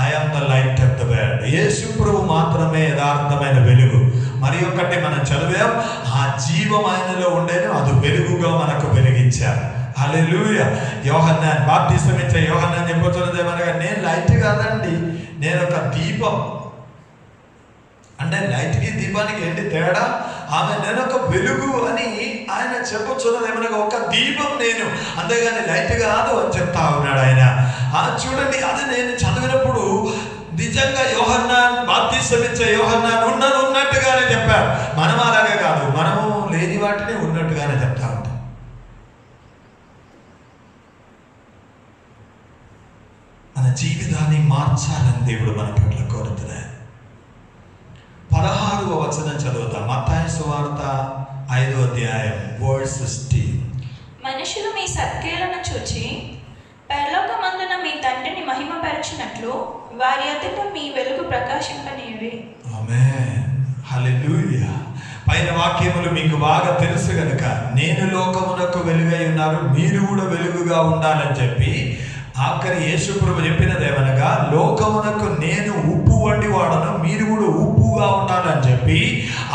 I am the light of the world. Yesu ప్రభు మాత్రమే యథార్థమైన వెలుగు. మరి ఒకటి మనం చదివాం, ఆ జీవం ఆయనలో ఉండేను, అది వెలుగుగా మనకు వెలిగించారు. హల్లెలూయా. యోహన్నాన్ బాప్తిసం ఇచ్చే యోహన్నాన్ చెప్పొచ్చున్నది ఏమనగా, నేను లైట్ కాదండి, నేను ఒక దీపం. అంటే లైట్కి దీపానికి ఏంటి తేడా? నేను ఒక వెలుగు అని ఆయన చెప్పొచ్చున్నది ఏమనగా, ఒక దీపం నేను, అంతేగాని లైట్ కాదు అని చెప్తా ఉన్నాడు ఆయన. చూడండి, అది నేను చదివినప్పుడు నిజంగా యోహన్నాన్ బాప్తిసం ఇచ్చే యోహన్నాన్ ఉన్నట్టుగానే చెప్పారు. మనం అలాగే కాదు, మనము లేని వాటిని ఉన్నట్టుగానే చెప్తా ఉంటాం. మన జీవితాన్ని మార్చాలని దేవుడు మన పట్ల కోరుతున్నాడు. 16వ వచనం చదువుతాం. మత్తయి సువార్త 5వ అధ్యాయం వర్స్ 16. మనుషులు మీ సత్క్రియలను చూచి పరలోకమందున మీ తండ్రిని మహిమపరచినట్లు వారి ఎదుట మీ వెలుగు ప్రకాశింపనీయుడి. ఆమేన్. హల్లెలూయా. పైన వాక్యములు మీకు బాగా తెలుసు గనుక, నేను లోకమునకు వెలుగై ఉన్నారు, మీరు కూడా వెలుగుగా ఉండాలని చెప్పి ఆఖరి యేసు ప్రభు చెప్పినదేమనగా, లోకమునకు నేను ఉప్పు వంటి వాడను, మీరు కూడా ఉప్పుగా ఉండాలని చెప్పి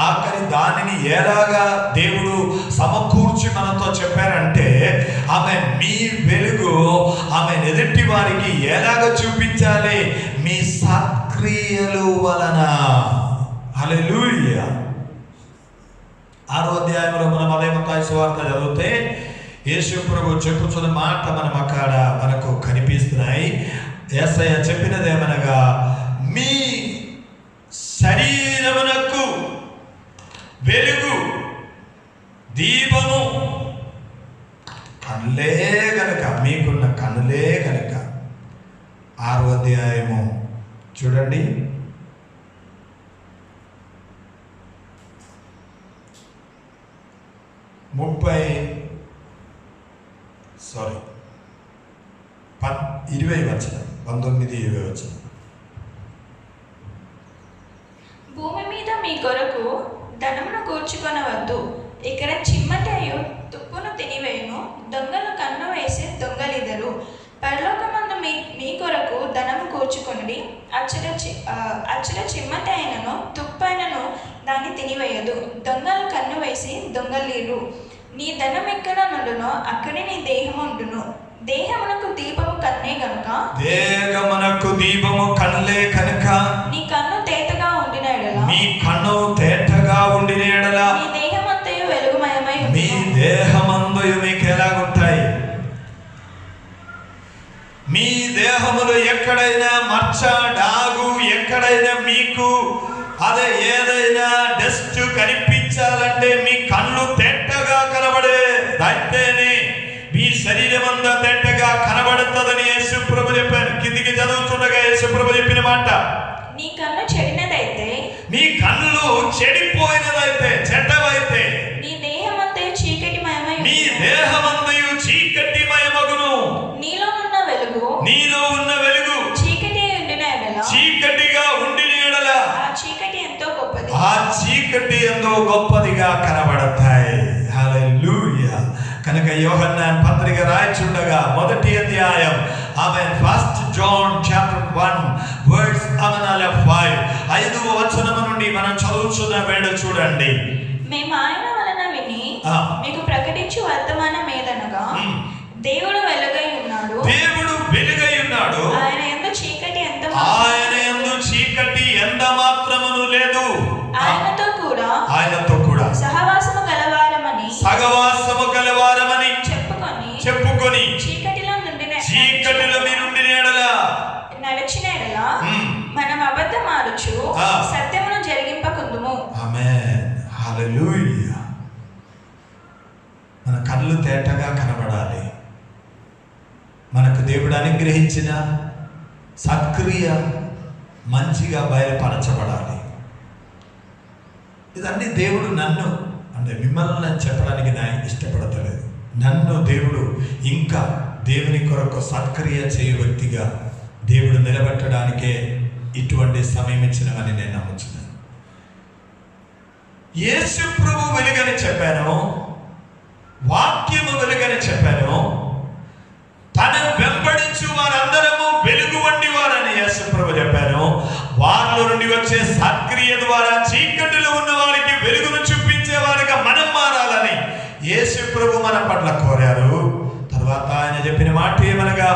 ఆఖరి దానిని ఎలాగా దేవుడు సమకూర్చి మనతో చెప్పారంటే, ఆమె మీ వెలుగు ఆమె ఎదుటి వారికి ఎలాగ చూపించాలి? మీ సత్క్రియలు వలన. హల్లెలూయా. 6వ అధ్యాయంలో మనం అదే మత్తయి సువార్త చదివితే యేసు ప్రభు చెప్పుచున్న మాట మనం అక్కడ మనకు కనిపిస్తున్నాయి. యేసయ్య చెప్పినదేమనగా, మీ శరీరమునకు వెలుగు దీపము కనులే గనక, మీకున్న కనులే గనక. 6వ అధ్యాయము చూడండి, 20 వచనం, 19-20 వచనం. భూమి మీద మీ కొరకు ధనమును కూర్చుకొనవద్దు, ఇక్కడ చిమ్మటయు తుప్పును తినివేయును, దొంగలు కన్ను వేసి దొంగలిద్దరు. పరలోకమందు మీ కొరకు ధనము కూర్చుకొనుడి, అచ్చట చిమ్మటైనను తుప్పైనను దాన్ని తినివేయదు, దొంగలు కన్ను వేసి దొంగలీరు. నీ ధనం ఎక్కడ నుండునో అక్కడే నీ దేహం ఉండును. దేహమునకు దీపము కన్నే గనుక, దేహమునకు దీపము కన్నులే కనుక, నీ కన్ను తేటగా ఉండిన ఎడల, మీ కన్ను తేటగా ఉండిన ఎడల నీ దేహమంతయు వెలుగుమయమై ఉండును. మీ దేహమంతయు మీకు ఎలాగుంటాయి? మీ దేహములో ఎక్కడైనా మచ్చ డాగు, ఎక్కడైనా మీకు అదే ఏదైనా డస్ట్ కనిపించాలంటే మీ కళ్ళు తేటగా కనబడే అయితేనే మీ శరీరం అంతా తేటగా కనబడుతుందని యేసు ప్రభు చెప్పారు. కిందికి చదువుతుండగా యేసు ప్రభు చెప్పిన మాట, నీ కన్ను చెడినదైతే, మీ కళ్ళు చెడిపోయినదైతే, చెడ్డవైతే, నీ దేహమంతయు చీకటిమయమై మీ దేహమంతయు చీకటిమయమగును. నీలో ఉన్న వెలుగు, నీలో ఉన్న వెలుగు చీకటి ఉండిన ఎడల, చీకటిగా ఉండిన ఎడల ఆ చీకటి ఎంతో గొప్పది, ఆ చీకటి ఎంతో గొప్పదిగా కనబడతాయి. హల్లెలూయా. కనుక యోహన్నాన్ పత్రిక రాయచుండగా 1వ అధ్యాయం, ఆమెన్, 1 జాన్ చాప్టర్ 1 వర్స్ 5 5వ వచనం నుండి మనం చదువుతున్న వేళ చూడండి. మేము ఆయన వలన విని మీకు ప్రకటించు వర్తమానం ఏదనగా, దేవుడు వెలుగై ఉన్నాడు, దేవుడు వెలుగై ఉన్నాడు, ఆయన యందు చీకటి ఎంత మాత్రమును లేదు, ఆయనతో కూడా సహవాసము గలవారమని చెప్పుకొని చీకటిలో మీరుండిన ఎడల నడిచిన ఎడల మనం అబద్ధం ఆడుచు సత్యమును జరిగింపకుందుము. ఆమేన్. హల్లెలూయా. మన కళ్ళు తేటగా కనబడాలి. మనకు దేవుడు అనుగ్రహించిన సత్క్రియ మంచిగా బయలుపరచబడాలి. ఇదన్నీ దేవుడు నన్ను, అంటే మిమ్మల్ని చెప్పడానికి నా ఇష్టపడతలేదు. నన్ను దేవుడు ఇంకా దేవుని కొరకు సత్క్రియ చేయు వ్యక్తిగా దేవుడు నిలబెట్టడానికే ఇటువంటి సమయం ఇచ్చినవని నేను నమ్ముతున్నాను. యేసు ప్రభు వెలుగని చెప్పాను, వాక్యము వెలుగని చెప్పాను, తన యేసు ప్రభు మన పట్ల కోరారు. తర్వాత ఆయన చెప్పిన మాట ఏమనగా,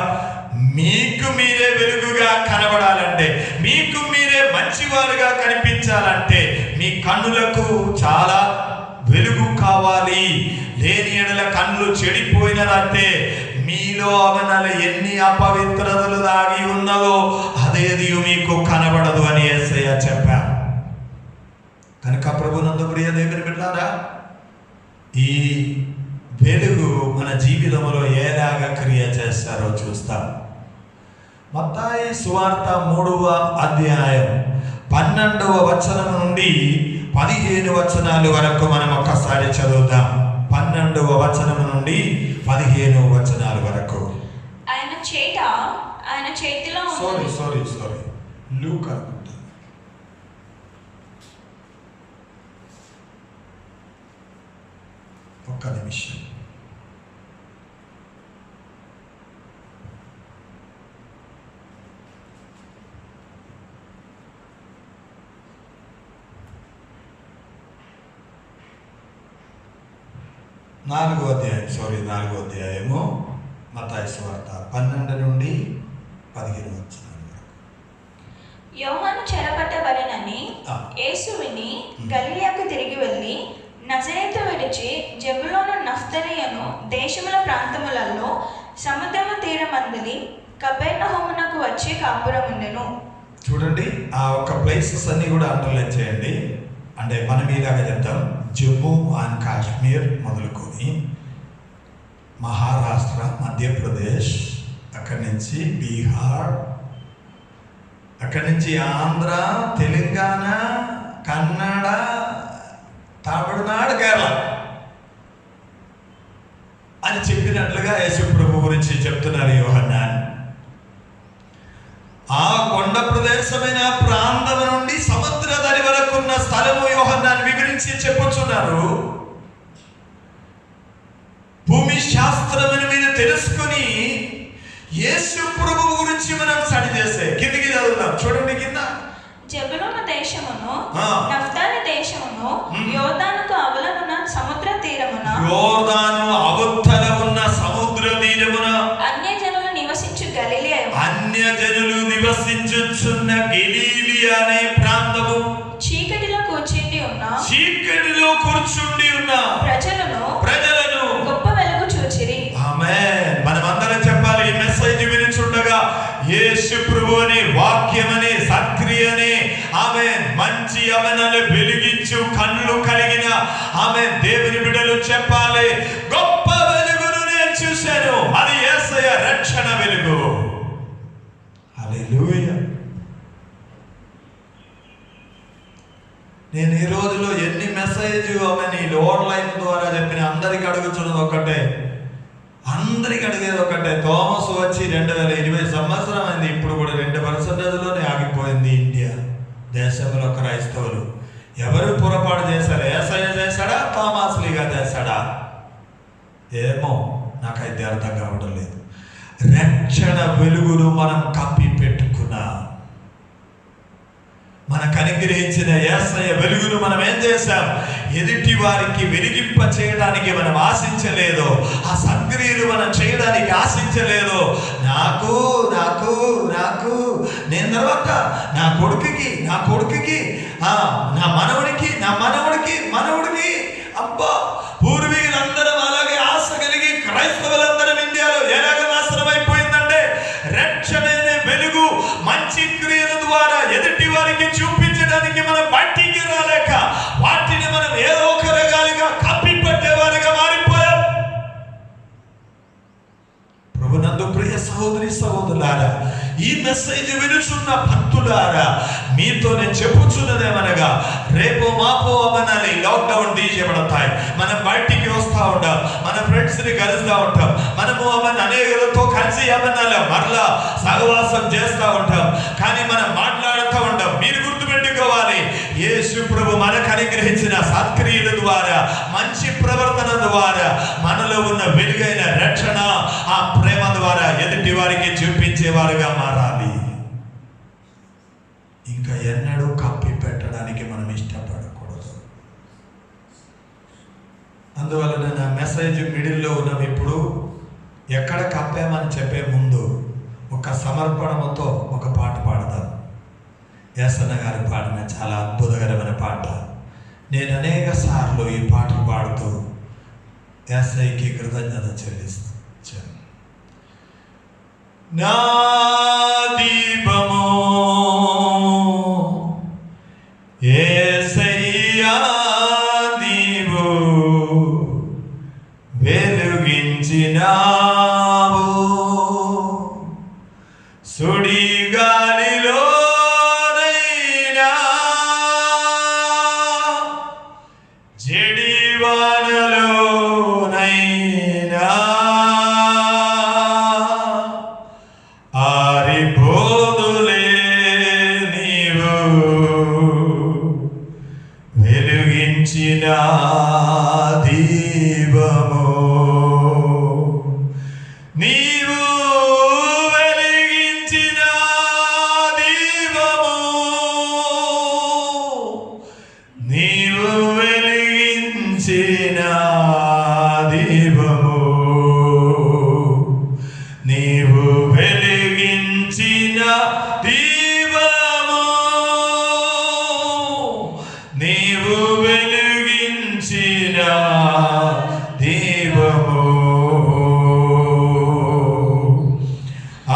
మీకు మీరే వెలుగుగా కనబడాలంటే, మీకు మీరే మంచివారుగా కనిపించాలంటే మీ కన్నులకు చాలా వెలుగు కావాలి. లేని ఎడల కన్నులు చెడిపోయినదంటే మీలో అవనల ఎన్ని అపవిత్రతలు దాగి ఉన్నదో అదేది మీకు కనబడదు అని యేసయ్య చెప్పారు. కనుక ప్రభునందు ప్రియ దేవుని బిడ్డలారా, ఈ వెలుగు మన జీవితంలో ఏలాగా క్రియ చేస్తారో చూస్తాం. మత్తాయి సువార్త 3వ అధ్యాయం 12వ వచనం నుండి 15 వచనాలు వరకు మనం ఒక్కసారి చదువుదాం. 12వ వచనం నుండి 15వ వచనాల వరకు. ఆయన చేతిలో సారీ లూకా ఒక్క నిమిషం. నాలుగో అధ్యాయము మత్తాయి సువార్త 12 నుండి 15 వచనాలు వరకు. యోహాను చెరపట్టబడెనని యేసు విని గలిలయకు తిరిగి వెళ్ళి నజరేతు విడిచి జెబులోను నఫ్తలియను దేశముల ప్రాంతములలో సముద్రము తీరమందలి కపెర్నహూమునకు వచ్చి కాపురముండెను. చూడండి, ఆ ఒక్క ప్లేసెస్ అన్ని కూడా అండర్లైన్ చేయండి. అంటే మనం ఇలాగా చెప్తాం, జమ్మూ అండ్ కాశ్మీర్ మొదలుకొని మహారాష్ట్ర, మధ్యప్రదేశ్, అక్కడి నుంచి బీహార్, అక్కడి నుంచి ఆంధ్ర, తెలంగాణ, కన్నడ, తమిళనాడు, కేరళ అని చెప్పినట్లుగా యేసు ప్రభు గురించి చెప్తున్నారు యోహన్నాన్. ఆ కొండ ప్రదేశమైన ప్రాంతం నుండి సముద్ర దరి వరకు ఉన్న స్థలము యోహన్నాన్ వివరించి చెప్పుచున్నారు. భూమి శాస్త్రమును మీరు తెలుసుకొని యేసు ప్రభు గురించి మనం స్టడీ చేస్తే కిందికి చదువుతాం. చూడండి కింద, జెబులోను దేశమును నఫ్తాలి దేశమును యోర్దానుకు అవలనున్న సముద్ర తీరమున, యోర్దాను అవతల ఉన్న సముద్ర తీరమున అన్యజనులు నివసించు గలిలయ, అన్యజనులు నివసించుచున్న గలిలయ అనే ప్రాంతము, చీకటిలో కూర్చుండి ఉన్న ప్రజలను గొప్ప వెలుగు చూచిరి. ఆమేన్. మనమందరం చెప్పాలి, ఈ మెసేజ్ వినిచుండగా యేసు ప్రభు అనే వాక్యమనే సక్రియనే ఆమేన్ మంచి అవనలు వెలిగించు కన్నులు కలిగిన ఆమేన్ దేవుని బిడ్డలు చెప్పాలి, గొప్ప వెలుగును నేను చూశాను, అది యేసయ్య రక్షణ వెలుగు. హల్లెలూయా. నేను ఈ రోజులో ఎన్ని మెసేజ్ ఆమెని ఆన్లైన్ ద్వారా చెప్పిన అందరికి అడుగుతున్నది ఒకటే, అందరికి అడిగేది ఒకటే. థామస్ వచ్చి 2020 సంవత్సరం అయింది, ఇప్పుడు కూడా 2% ఆగిపోయింది ఇండియా దేశంలో క్రైస్తవులు. ఎవరు పొరపాటు చేశారు? యేసయ్య చేశాడా, థామస్ లీగా చేశాడా? ఏమో నాకైతే అర్థం కావడం లేదు. రక్షణ వెలుగును మనం కప్పి పెట్టుకున్నాం. మనకు అనుగ్రహించిన యేసయ్య వెలుగును మనం ఏం చేశాం? ఎదుటి వారికి వెలిగింప చేయడానికి మనం ఆశించలేదు, ఆ సంక్రియలు మనం చేయడానికి ఆశించలేదు. నాకు నాకు నాకు నేను తర్వాత నా కొడుకుకి నా మనవుడికి అబ్బా, పూర్వీకులందరం అలాగే ఆశ కలిగి క్రైస్తవులందరం ఇండియాలో ఎలాగ నాశనం అయిపోయిందంటే, రక్షణ వెలుగు మంచి క్రియల ద్వారా ఎదుటి వారికి చూపించడానికి మనం బయటికి రాలేక వాటిని మనం ఏదో ఒక రకాలుగా కప్పి పట్టేవారిగా మారిపోయాం. ప్రభునందు ప్రియ సహోదరి సహోదరులారా, ఈ మెసేజ్ వినుచున్న భక్తులారా, మీతో నేను చెప్పుచున్నదేమనగా, రేపు మాపో అవనాలి లాక్డౌన్ తీయబడతాయి. మనం బయటికి వస్తూ ఉంటాం, మన ఫ్రెండ్స్ని కలుస్తూ ఉంటాం, మనము అవన్నీ అనేకలతో కలిసి అవనాలి మరలా సహవాసం చేస్తూ ఉంటాం, కానీ మనం మాట్లాడుతూ ఉంటాం. మీరు గుర్తుపెట్టుకోవాలి, యేసు ప్రభు మనకు అనుగ్రహించిన సత్క్రియల ద్వారా, మంచి ప్రవర్తన ద్వారా మనలో ఉన్న వెలుగైన రక్షణ, ఆ ప్రేమ ద్వారా ఎదుటి వారికి చూపించేవారుగా మారాలి. ఇంకా ఎన్నడూ కప్పి పెట్టడానికి మనం ఇష్టపడకూడదు. అందువలన నా మెసేజ్ మిడిల్లో ఉన్నాం. ఇప్పుడు ఎక్కడ కప్పామని చెప్పే ముందు ఒక సమర్పణతో ఒక పాట పాడతాను. యేసన్న గారు పాడిన చాలా అద్భుతకరమైన పాట. నేను అనేక సార్లు ఈ పాటలు పాడుతూ యేసయ్యకి కృతజ్ఞత చెల్లిస్తాను. నా దీపము యేసయ్యా నీవు వెలుగించినావు, సుడి గాలిలోనైనా జడివానలోనైనా ఆరిపోదులే నీవు వెలుగించిన దీపము. నీవు వెలిగించిన దీపము, నీవు వెలిగించిన దీపము, నీవు వెలిగించిన దీపము, నీవు వెలిగించిన దీపము.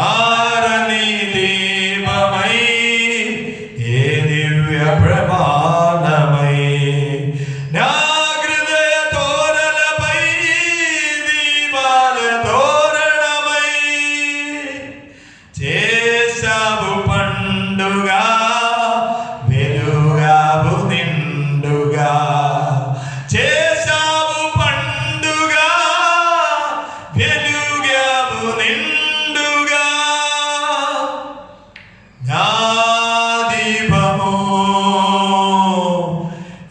ఆరని దీపమై ఏ దివ్య ప్రమాణమై నా హృదయ తోరణపై దీపాల తోరణమై చేసావు పండుగ, వెలుగావు నిండుగా. చేసావు పండుగ, వెలుగావు నిండుగా. నా దీపము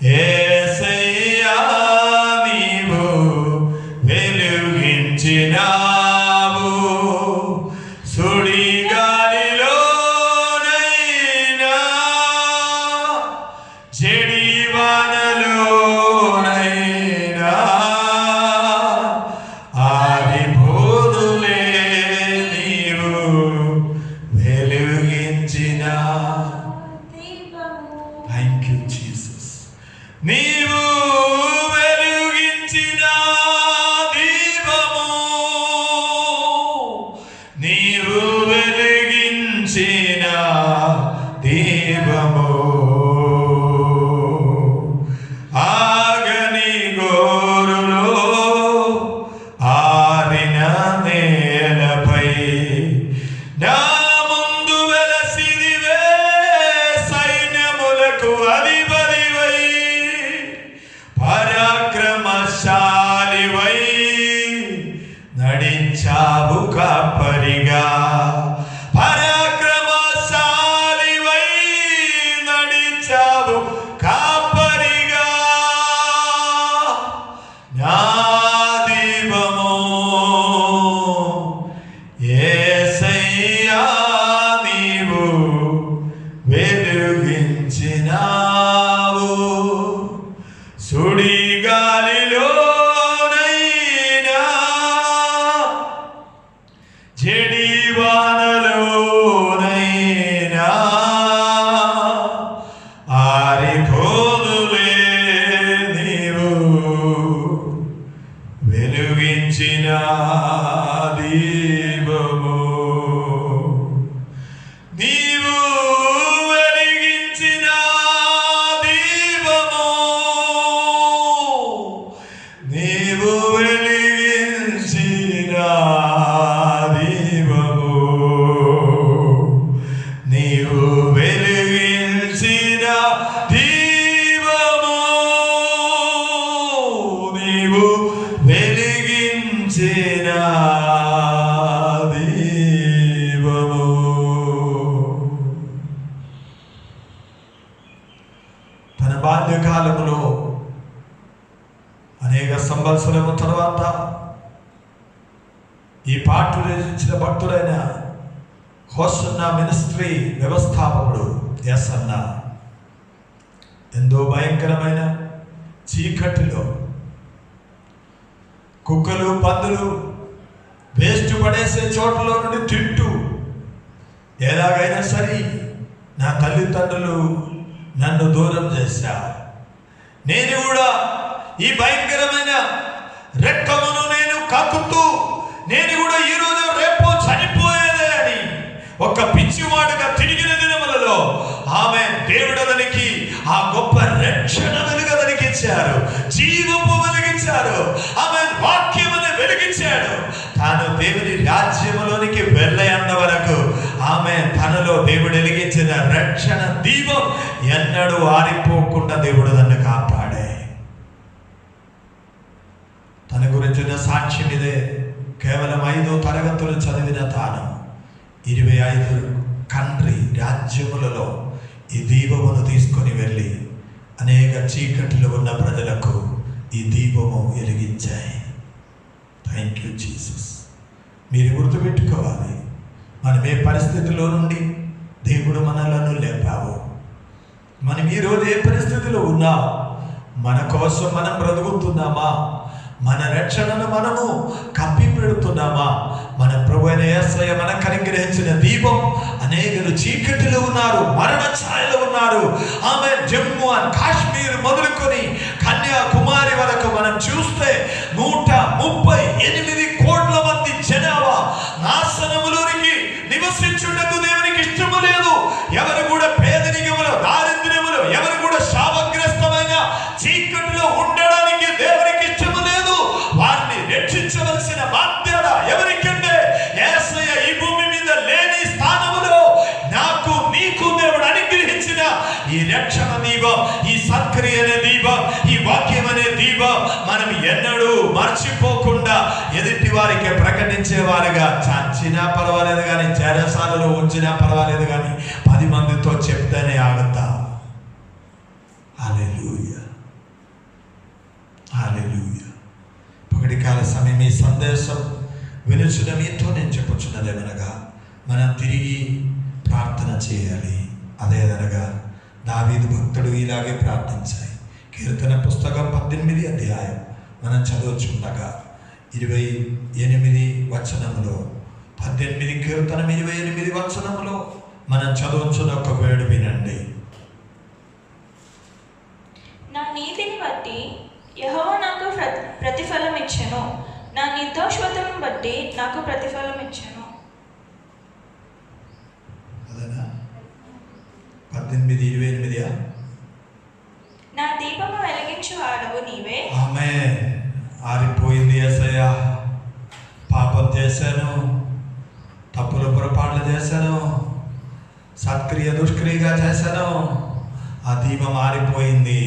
యేసయ్యా నీవు వెలుగించినావు, సుడి గాలిలోనైనా జడివానలోనైనా ఆరిపోదులే నీవు వెలుగించిన. Thank you Jesus. నీవు వెలుగించిన దీపము, నీవు వెలిగించిన దీపము. ఆగని గోరులో ఆరిన నేలపై నా ముందు వెలసిదివే, సైన్యములకు అధిపతివై పరాక్రమశాలివై నడించావు కాపరిగా. పరాక్రమశాలివై నడించావు కాపరిగా. నా దీపము యేసయ్యా నీవు వెలుగించినావు, సుడి గాలిలోనైనా జడివానలోనైనా ఆరిపోదులే నీవు వెలుగించిన దీపము. నీవు వెలిగించిన దీపము, నీవు వెలిగించిన దీపము, నీవు వెలిగించిన దీపము, నీవు వెలిగించిన దీపము. తన బాల్యకాలములో అనేక సంవత్సరము తర్వాత ఈ పాట రచించిన భక్తుడైన హోసన్న మినిస్ట్రీ వ్యవస్థాపకుడు యేసన్న ఎంతో భయంకరమైన చీకటిలో కుక్కలు పందులు వేస్ట్ పడేసే చోట్ల నుండి తింటూ ఎలాగైనా సరే నా తల్లిదండ్రులు నన్ను దూరం చేశారు, నేను కూడా ఈ భయంకరమైన రెక్కమును నేను కక్కుతూ నేను కూడా ఈరోజు రేపు చనిపోయేదే అని ఒక పిచ్చివాడుగా తిరిగిన దినములలో ఆమె దేవుడతనికి ఆ గొప్ప రక్షణ వెలుగదనికి ఇచ్చారు, జీవము వెలిగించారు, ఆమె వాక్యమును వెలిగించాడు. తాను దేవుని రాజ్యములోనికి వెళ్ళేంత వరకు ఆమె తనలో దేవుడు వెలిగించిన రక్షణ దీపం ఎన్నడూ ఆరిపోకుండా దేవుడు నన్ను కాపాడే. తన గురించిన సాక్ష్యం ఇదే. కేవలం 5వ తరగతులు చదివిన తాను 25 కంట్రీ రాజ్యములలో ఈ దీపమును తీసుకొని వెళ్ళి అనేక చీకట్లు ఉన్న ప్రజలకు ఈ దీపము వెలిగించాయి. Thank you Jesus. మీరు గుర్తుపెట్టుకోవాలి, మనం ఏ పరిస్థితిలో నుండి దేవుడు మనలను లేపావు, మనం ఈరోజు ఏ పరిస్థితిలో ఉన్నాం, మన కోసం మనం బ్రతుకుతున్నామా, మన రక్షణను మనము కప్పి పెడుతున్నామా? మన ప్రభువైన యేసయ్య మనకు అనుగ్రహించిన దీపం అనేకులు చీకటిలో ఉన్నారు, మరణ ఛాయలో ఉన్నారు. ఆమె జమ్మూ అండ్ కాశ్మీర్ మొదలుకొని కన్యాకుమారి వరకు మనం చూస్తే 138 కోట్ల మంది జనాభా నాశనములోనికి నివసించుటకు దేవునికి ఇష్టము లేదు. ఎవరు కూడా పేదరికములో దారిద్ర్యములో ఎవరు కూడా శాపగ్రస్తమైన చీకటిలో ఉండడానికి దేవునికి ఇష్టము లేదు. వారిని రక్షించవలసిన బాధ్యత ఎవరికంటే యేసయ్య ఈ భూమి మీద లేని స్థానములో నాకు నీకు దేవుడు అనుగ్రహించిన ఈ రక్షణ దీపం, ఈ సత్క్రియ అనే దీపం, ఈ వాక్యం అనే దీపం మనం ఎన్నడూ మర్చిపోకుండా ఎదుటి వారికి ప్రకటించేవారుగా చచ్చినా పర్వాలేదు కానీ చెరసాలలో ఉంచినా పర్వాలేదు కానీ 10 మందితో చెప్తేనే ఆగుతా. హల్లెలూయా, హల్లెలూయా. పగటికాల సమయం ఈ సందేశం వినుచున్న మీతో నేను చెప్పుచున్నదేమనగా మనం తిరిగి ప్రార్థన చేయాలి. అదేదనగా దావీదు భక్తుడు ఇలాగే ప్రార్థించాయి. కీర్తన పుస్తకం 18 అధ్యాయం మనం చదవచ్చుండగా 28 వచనములో 18 కీర్తనం 28 వచనములో మనం చదవచ్చున్న ఒక వేడు వినండి. నా నీతిని బట్టి యెహోవా నాకు ప్రతిఫలం ఇచ్చెను, నా నిర్దోషత్వమును బట్టి నాకు ప్రతిఫలం ఇచ్చెను. అదేనా 18:28? నా దీపము వెలిగించు వాడవు నీవే. ఆమేన్. ఆరిపోయింది యేసయ్య, పాపం చేశాను, తప్పులు పొరపాట్లు చేశాను, సత్క్రియ దుష్క్రియగా చేశాను, ఆ దీపం ఆరిపోయింది,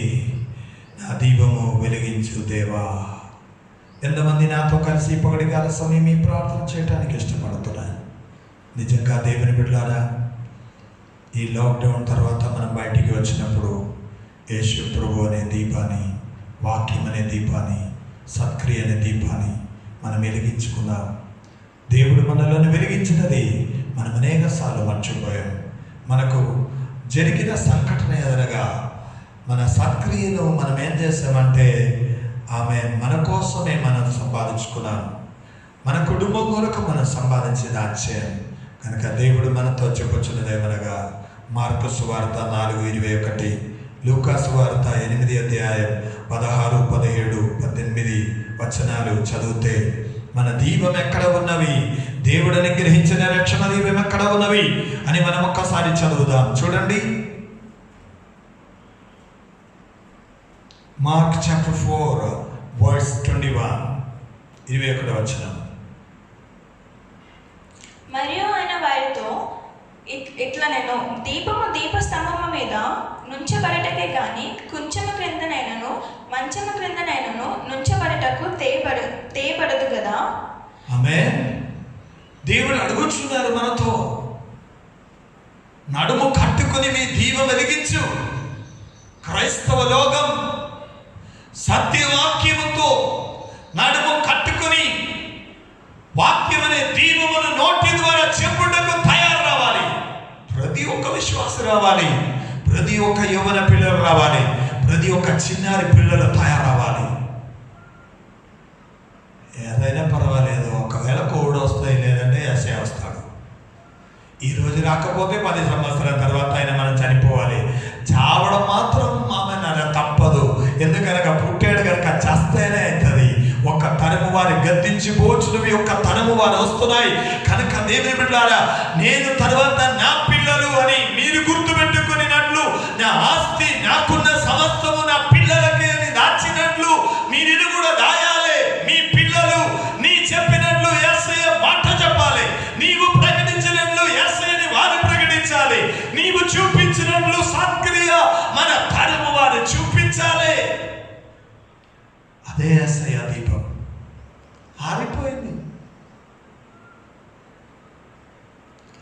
నా దీపము వెలిగించు దేవా. ఎంతమంది నాతో కలిసి పగటికాల సమయం ఈ ప్రార్థన చేయడానికి ఇష్టపడుతున్నాను? నిజంగా దేవుని బిడ్డలారా, ఈ లాక్డౌన్ తర్వాత మనం బయటికి వచ్చినప్పుడు యేసు ప్రభు అనే దీపాన్ని, వాక్యం అనే దీపాన్ని, సత్క్రియ అనే దీపాన్ని మనం వెలిగించుకుందాం. దేవుడు మనలను వెలిగించినది మనం అనేక సార్లు మర్చిపోయాం. మనకు జరిగిన సంఘటన ఎదురుగా మన సత్క్రియను మనం ఏం చేసామంటే ఆమె మన కోసమే మనం సంపాదించుకున్నాం, మన కుటుంబం కొరకు మనం సంపాదించేది ఆశ్చర్యం. కనుక దేవుడు మనతో చెప్పుచున్నదేమనగా మార్కు సువార్త 4:21, లూకా సువార్త 8 అధ్యాయం 16, 17, 18 వచనాలు చదివితే మన దీపం ఎక్కడ ఉన్నవి, దేవుడు అనుగ్రహించిన రక్షణ దీపం ఎక్కడ ఉన్నవి అని మనం ఒక్కసారి చదువుదాం. చూడండి, మార్క్ చాప్టర్ 4 వర్స్ 21, 21 వచనం. మరియు ఆయన వారితో ఇట్లా నేను దీపము దీపస్తంభము మీద నుంచబడటకే గాని కొంచెము క్రిందనైనను మంచము క్రిందనైనను నుంచబడటకు తేయబడదు కదా. ఆమేన్. దేవుడు అడుగుచున్నారు మనతో, నడుము కట్టుకుని మీ దీపం వెలిగించు. క్రైస్తవ లోకం సత్యవాక్యముతో నడుము కట్టుకుని వాక్యం అనే దీపమును నోటి ద్వారా చెప్పుటకు తయారు రావాలి. ప్రతి ఒక్క విశ్వాసి రావాలి, ప్రతి ఒక్క యవ్వన పిల్లలు రావాలి, ప్రతి ఒక్క చిన్నారి పిల్లలు తయారవ్వాలి. ఏదైనా పర్వాలేదు, ఒకవేళ కోవిడ్ వస్తాయి, లేదంటే ఎస్ఐ వస్తాడు. ఈరోజు రాకపోతే 10 సంవత్సరాల తర్వాత ఆయన మనం చనిపోవాలి. చావడం మాత్రం ఆమె తప్పదు. ఎందుకనగా పుట్టాడు కనుక చస్తేనే అవుతుంది. ఒక తరము వారి గద్దించిపోచున్నవి, ఒక తరము వారు వస్తున్నాయి కనుక దేవుని బిడ్డలారా, నేను తర్వాత నా పిల్లలు అని మీరు గుర్తుపెట్టుకున్నట్లు, నా ఆస్తి నాకున్న సమస్తము నా పిల్లలకే అని దాచినట్లు మీరు ఇది కూడా దాయాలి. మీ పిల్లలు నీ చెప్పినట్లు యేసయ్య మాట చెప్పాలి. నీవు ప్రకటించినట్లు యేసయ్యని వారు ప్రకటించాలి. నీవు చూపించినట్లు సత్క్రియ మన తరము వారు చూపించాలి. అదే యేసయ్య దీపం. ఆరిపోయింది.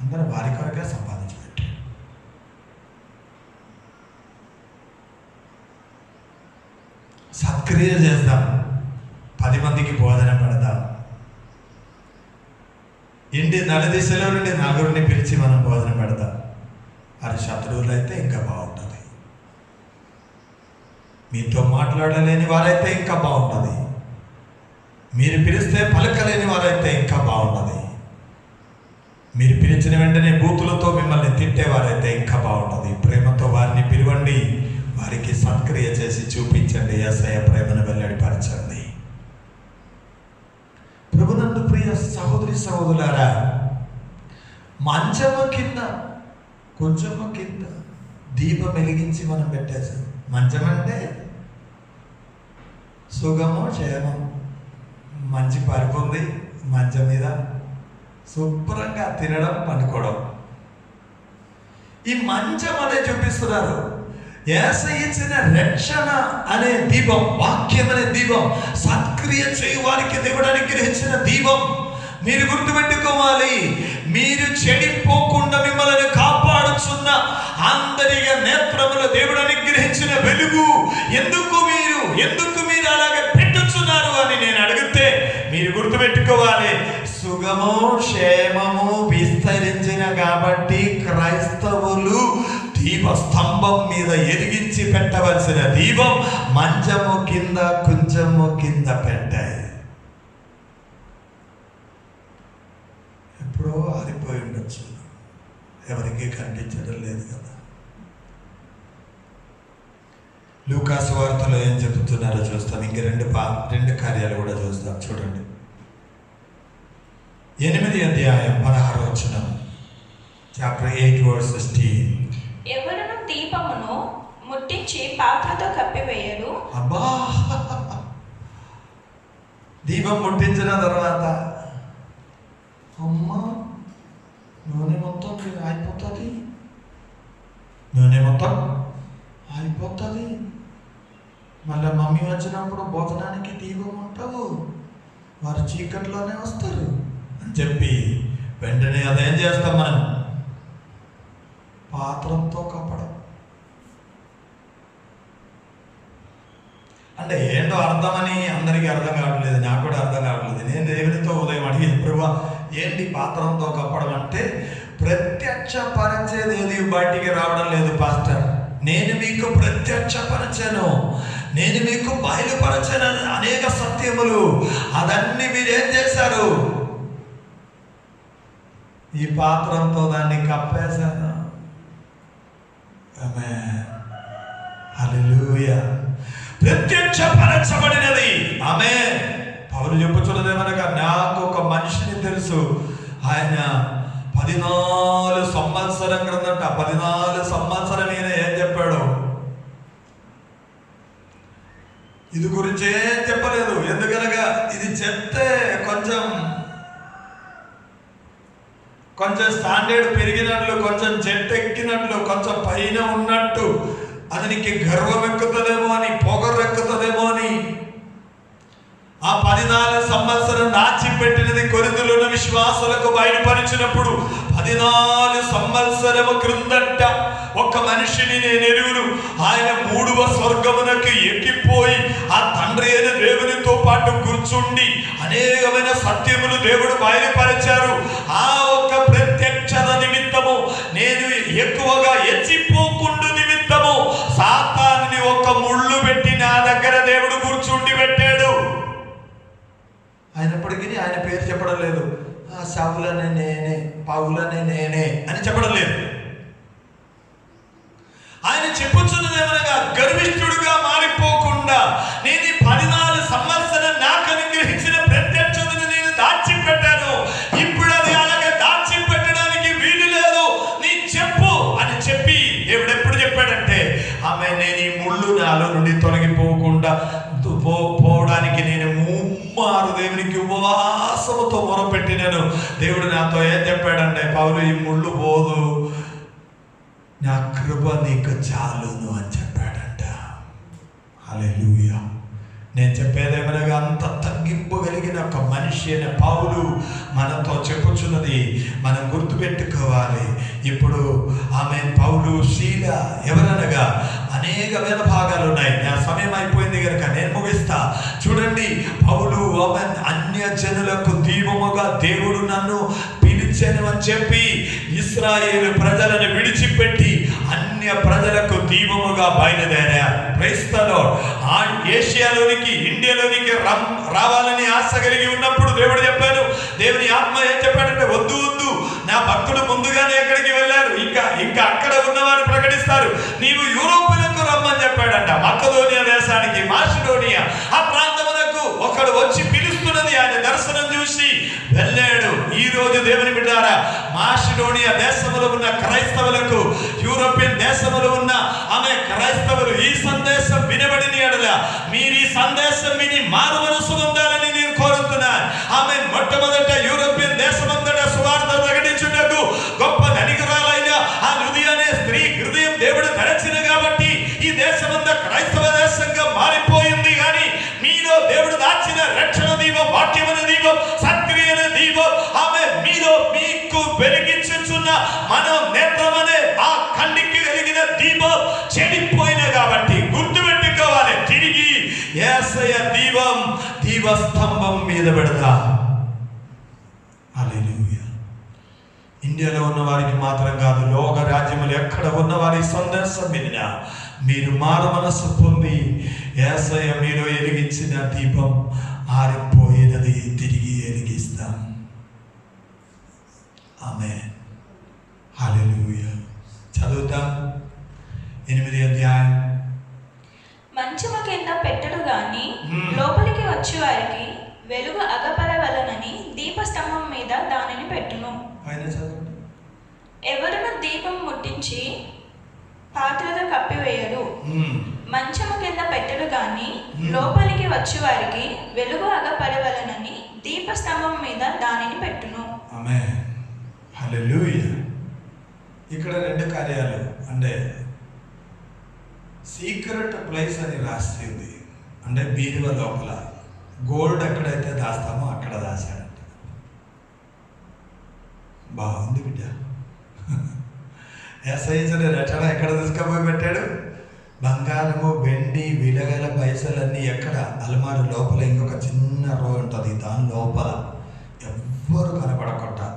అందరూ వారి కొరకే సంపాదించి పెట్టారు. సత్క్రియ చేద్దాం, 10 మందికి బోధన పెడదాం. ఇంటి నలుదిశలో నుండి 4 పిలిచి మనం బోధన పెడదాం. వారి శత్రువులు అయితే ఇంకా బాగుంటుంది. మీతో మాట్లాడలేని వారైతే ఇంకా బాగుంటుంది. మీరు పిలిస్తే పలకలేని వారైతే ఇంకా బాగుంటుంది. మీరు పిలిచిన వెంటనే బూతులతో మిమ్మల్ని తిట్టేవారైతే ఇంకా బాగుంటుంది. ప్రేమతో వారిని పిలవండి, వారికి సత్క్రియ చేసి చూపించండి. యేసయ్య ప్రేమను వెల్లడిపరచండి. ప్రభునందు ప్రియ సహోదరి సహోదరులారా, మంచము కింద కొంచెము కింద దీపం వెలిగించి మనం పెట్టేసాం. మంచం అంటే సుఖము క్షేమం. మంచి పరుపుంది, మంచం మీద శుభ్రంగా తినడం, పండుకోవడం. ఈ మంచం అనే చూపిస్తున్నారు. యేసయ్య ఇచ్చిన రక్షణ అనే దీపం, వాక్యం అనే దీపం, సత్క్రియ చేయు వారికి దేవుడు అనుగ్రహించిన దీపం. మీరు గుర్తుపెట్టుకోవాలి, మీరు చెడిపోకుండా మిమ్మల్ని కాపాడుచున్న అందరిగా నేత్రములు దేవుడు అనుగ్రహించిన వెలుగు. ఎందుకు మీరు అలాగే పెట్టుచున్నారు అని నేను అడిగితే మీరు గుర్తుపెట్టుకోవాలి, సుఖము క్షేమము విస్తరించిన కాబట్టి క్రైస్తవులు దీపస్తంభం మీద ఎరిగించి పెట్టవలసిన దీపం మంచము కింద కొంచెము కింద పెట్టాయి. ఎప్పుడో ఆరిపోయి ఉండొచ్చు, ఎవరికి కనిపించడం లేదు కదా. లూకా సువార్తలో ఏం చెబుతున్నారో చూస్తాం. ఇంక రెండు కార్యాలు కూడా చూస్తాం. చూడండి, 8వ అధ్యాయం 16వ వచనం, చాప్టర్ 8 verse 16. ఎవరును దీపమును ముట్టించి పాత్రతో కప్పివేయరు. అబ్బా, దీపం ముట్టించిన తర్వాత అమ్మా నూనె మొత్తం అయిపోతుంది, మళ్ళీ మమ్మీ వచ్చినప్పుడు భోజనానికి దీపం ఉంటావు, వారు చీకట్లోనే వస్తారు అని చెప్పి వెంటనే అదేం చేస్తాం మనం, పాత్రంతో కప్పడం. అంటే ఏంటో అర్థమని అందరికీ అర్థం కావట్లేదు, నాకు కూడా అర్థం కావట్లేదు. నేను దేవునితో ఉదయం అడిగింది, ప్రభువా ఏంటి పాత్రంతో కప్పడం అంటే, ప్రత్యక్షపరిచేది ఏది బయటికి రావడం లేదు పాస్టర్. నేను మీకు ప్రత్యక్షపరచాను, నేను మీకు బయలుపరచాను అనేక సత్యములు, అదన్నీ మీరేం చేశారు, ఈ పాత్రంతో దాన్ని కప్పేశాను. ఆమేన్, హల్లెలూయా. ప్రత్యక్షపరచబడినది. ఆమేన్. పౌలు చెప్పుచున్నదేమనగా, నాకు ఒక మనిషిని తెలుసు, ఆయన 14 సంవత్సరం క్రిందట, 14 సంవత్సరం ఈయన ఏం చెప్పాడు, ఇది గురించి ఏం చెప్పలేదు. ఎందుకనగా ఇది చెప్తే కొంచెం స్టాండర్డ్ పెరిగినట్లు, కొంచెం చెట్టు ఎక్కినట్లు, కొంచెం పైన ఉన్నట్టు, అతనికి గర్వం ఎక్కుతుందేమో అని, పొగరు ఎక్కుతుందేమో అని ఆ 14 సంవత్సరం దాచిపెట్టినది కొరింథీలో ఉన్న విశ్వాసులకు బయలుపరిచినప్పుడు, 14 సంవత్సరము క్రిందట ఒక మనిషిని నేను ఎరుగును, ఆయన 3వ స్వర్గమునకు ఎక్కిపోయి ఆ తండ్రి అయిన దేవునితో పాటు కూర్చుండి అనేకమైన సత్యములు దేవుడు బయలుపరిచారు. ఆ ఒక్క ప్రత్యక్షత నిమిత్తము, నేను ఎక్కువగా ఎచ్చిపోకుండా నిమిత్తము సాతానుని ఒక ముళ్ళు పెట్టి నా దగ్గర దేవుడు కూర్చుండి పెట్టాడు. అయినప్పటికీ ఆయన పేరు చెప్పడం లేదు. సౌలనే నేనే, పౌలనే నేనే అని చెప్పడం లేదు. ఆయన చెప్పుచున్నదేమనగా, గర్విష్ఠుడుగా మారిపోకుండా నేను ఈ 14 సంవత్సరం నాకు అనుగ్రహించిన ప్రత్యక్షతను నేను దాచిపెట్టాను. ఇప్పుడు అది అలాగే దాచిపెట్టడానికి వీలు లేదు. నీ చెప్పు అని చెప్పి దేవుడు ఎప్పుడు చెప్పాడంటే, ఆమె నేను ఈ ముళ్ళు నాలో నుండి తొలగిపోకుండా పోవడానికి నేను ముమ్మారు దేవునికి ఉపవాసముతో మొరపెట్టినాను. దేవుడు నాతో ఏం చెప్పాడంటే, పౌలు ఈ ముళ్ళు పోదు, నా కృప నీకు చాలును అని చెప్పాడంట. హల్లెలూయా. నేను చెప్పేదేమనగా, అంత తగ్గింపు కలిగిన ఒక మనిషి అయిన పౌలు మనతో చెప్పుచున్నది మనం గుర్తుపెట్టుకోవాలి. ఇప్పుడు ఆమె పౌలు, శీల ఎవరనగా అనేక వేద భాగాలు ఉన్నాయి. నా సమయం అయిపోయింది కనుక నేను ముగిస్తా. చూడండి, పౌలు ఆమె అన్యజనులకు దీవముగా దేవుడు నన్ను పిలిచాను అని చెప్పి ఇశ్రాయేలు ప్రజలను విడిచిపెట్టి అన్య ప్రజలకు దీవముగా బయలుదేరారు. Praise the Lord. ఏషియాలోనికి, ఇండియాలోనికి రావాలని ఆశ కలిగి ఉన్నప్పుడు దేవుడు చెప్పాడు, దేవుని ఆత్మ ఏం చెప్పాడంటే, వద్దు వద్దు, నా భక్తులు ముందుగానే ఎక్కడికి వెళ్ళారు, ఇంకా అక్కడ ఉన్నవారు ప్రకటిస్తారు, నీవు యూరోపులకు రమ్మని చెప్పాడంట. మకెదోనియా దేశానికి, మాసిడోనియా ఆ ప్రాంతమునకు ఒకడు వచ్చి పిలుస్తున్నది ఆయన దర్శనం చూసి వెళ్ళాడు. ఈ రోజు దేవుని బిడ్డారా, మాసిడోనియా దేశంలో ఉన్న క్రైస్తవులకు, యూరోపియన్ దేశంలో ఉన్న ఆమె క్రైస్తవులు ఈ సందేశం వినబడిన ఎడల మీరు ఈ సందేశం విని మారు మనసు పొందాలని నేను కోరుతున్నాను. ఆమె మొట్టమొదట యూరోపియన్ దేశమంతటా సువార్త ప్రకటించుటకు గొప్ప ధనికురాలైన ఆ లుది అనే స్త్రీ హృదయం దేవుడు తెరచిన కాబట్టి ఈ దేశమంతా క్రైస్తవ దేశంగా మారిపోయింది. కానీ మీలో దేవుడు దాచిన రక్షణ దీపం, వాక్యమైన దీపం, సక్రియన దీపం ఆమె మీలో మీకు వెలిగించుచున్న మనం నేత్రమనే ఆ కండికి కలిగిన దీపం చెడిపోయిన కాబట్టి గుర్తుపెట్టుకోవాలి. తిరిగి యేసయ్య దీపస్తంభం మీద పెడదాం. హల్లెలూయా. ఇండియాలో ఉన్న వారికి మాత్రం కాదు, లోక రాజ్యములు ఎక్కడ ఉన్న వారి సందేశం వినినా మీరు మారు మనస్సు పొంది యేసయ్య మీలో వెలిగించిన దీపం ఆరిపోయినది తిరిగి వెలిగిస్తాం. ఆమేన్. హల్లెలూయా. చదువుతాం 8వ అధ్యాయం. మంచము కింద పెట్టెడు గాని లోపలికి వచ్చి వారికి వెలుగు అగపడవలనని దీపస్తంభం మీద దానిని పెట్టును. ఎవరును దీపం ముట్టించి పాత్రతో కప్పివేయడు. మంచము కింద పెట్టెడు గాని లోపలికి వచ్చి వారికి వెలుగు అగపడవలనని దీపస్తంభం మీద దానిని పెట్టును. ఆమేన్. హల్లెలూయా. ఇక్కడ 2 కార్యాలు అంటే సీక్రెట్ ప్లేస్ అని రాసి ఉంది. అంటే బీరువ లోపల గోల్డ్ ఎక్కడైతే దాస్తామో అక్కడ దాచాడంట. బాగుంది బిడ్డ. ఎస్ఐజన్ రచన ఎక్కడ తీసుకపోయి పెట్టాడు? బంగారము, వెండి, విలువైన పైసలన్నీ ఎక్కడ? అలమారు లోపల ఇంకొక చిన్న రో ఉంటుంది, దాని లోపల ఎవ్వరు కనపడకుండా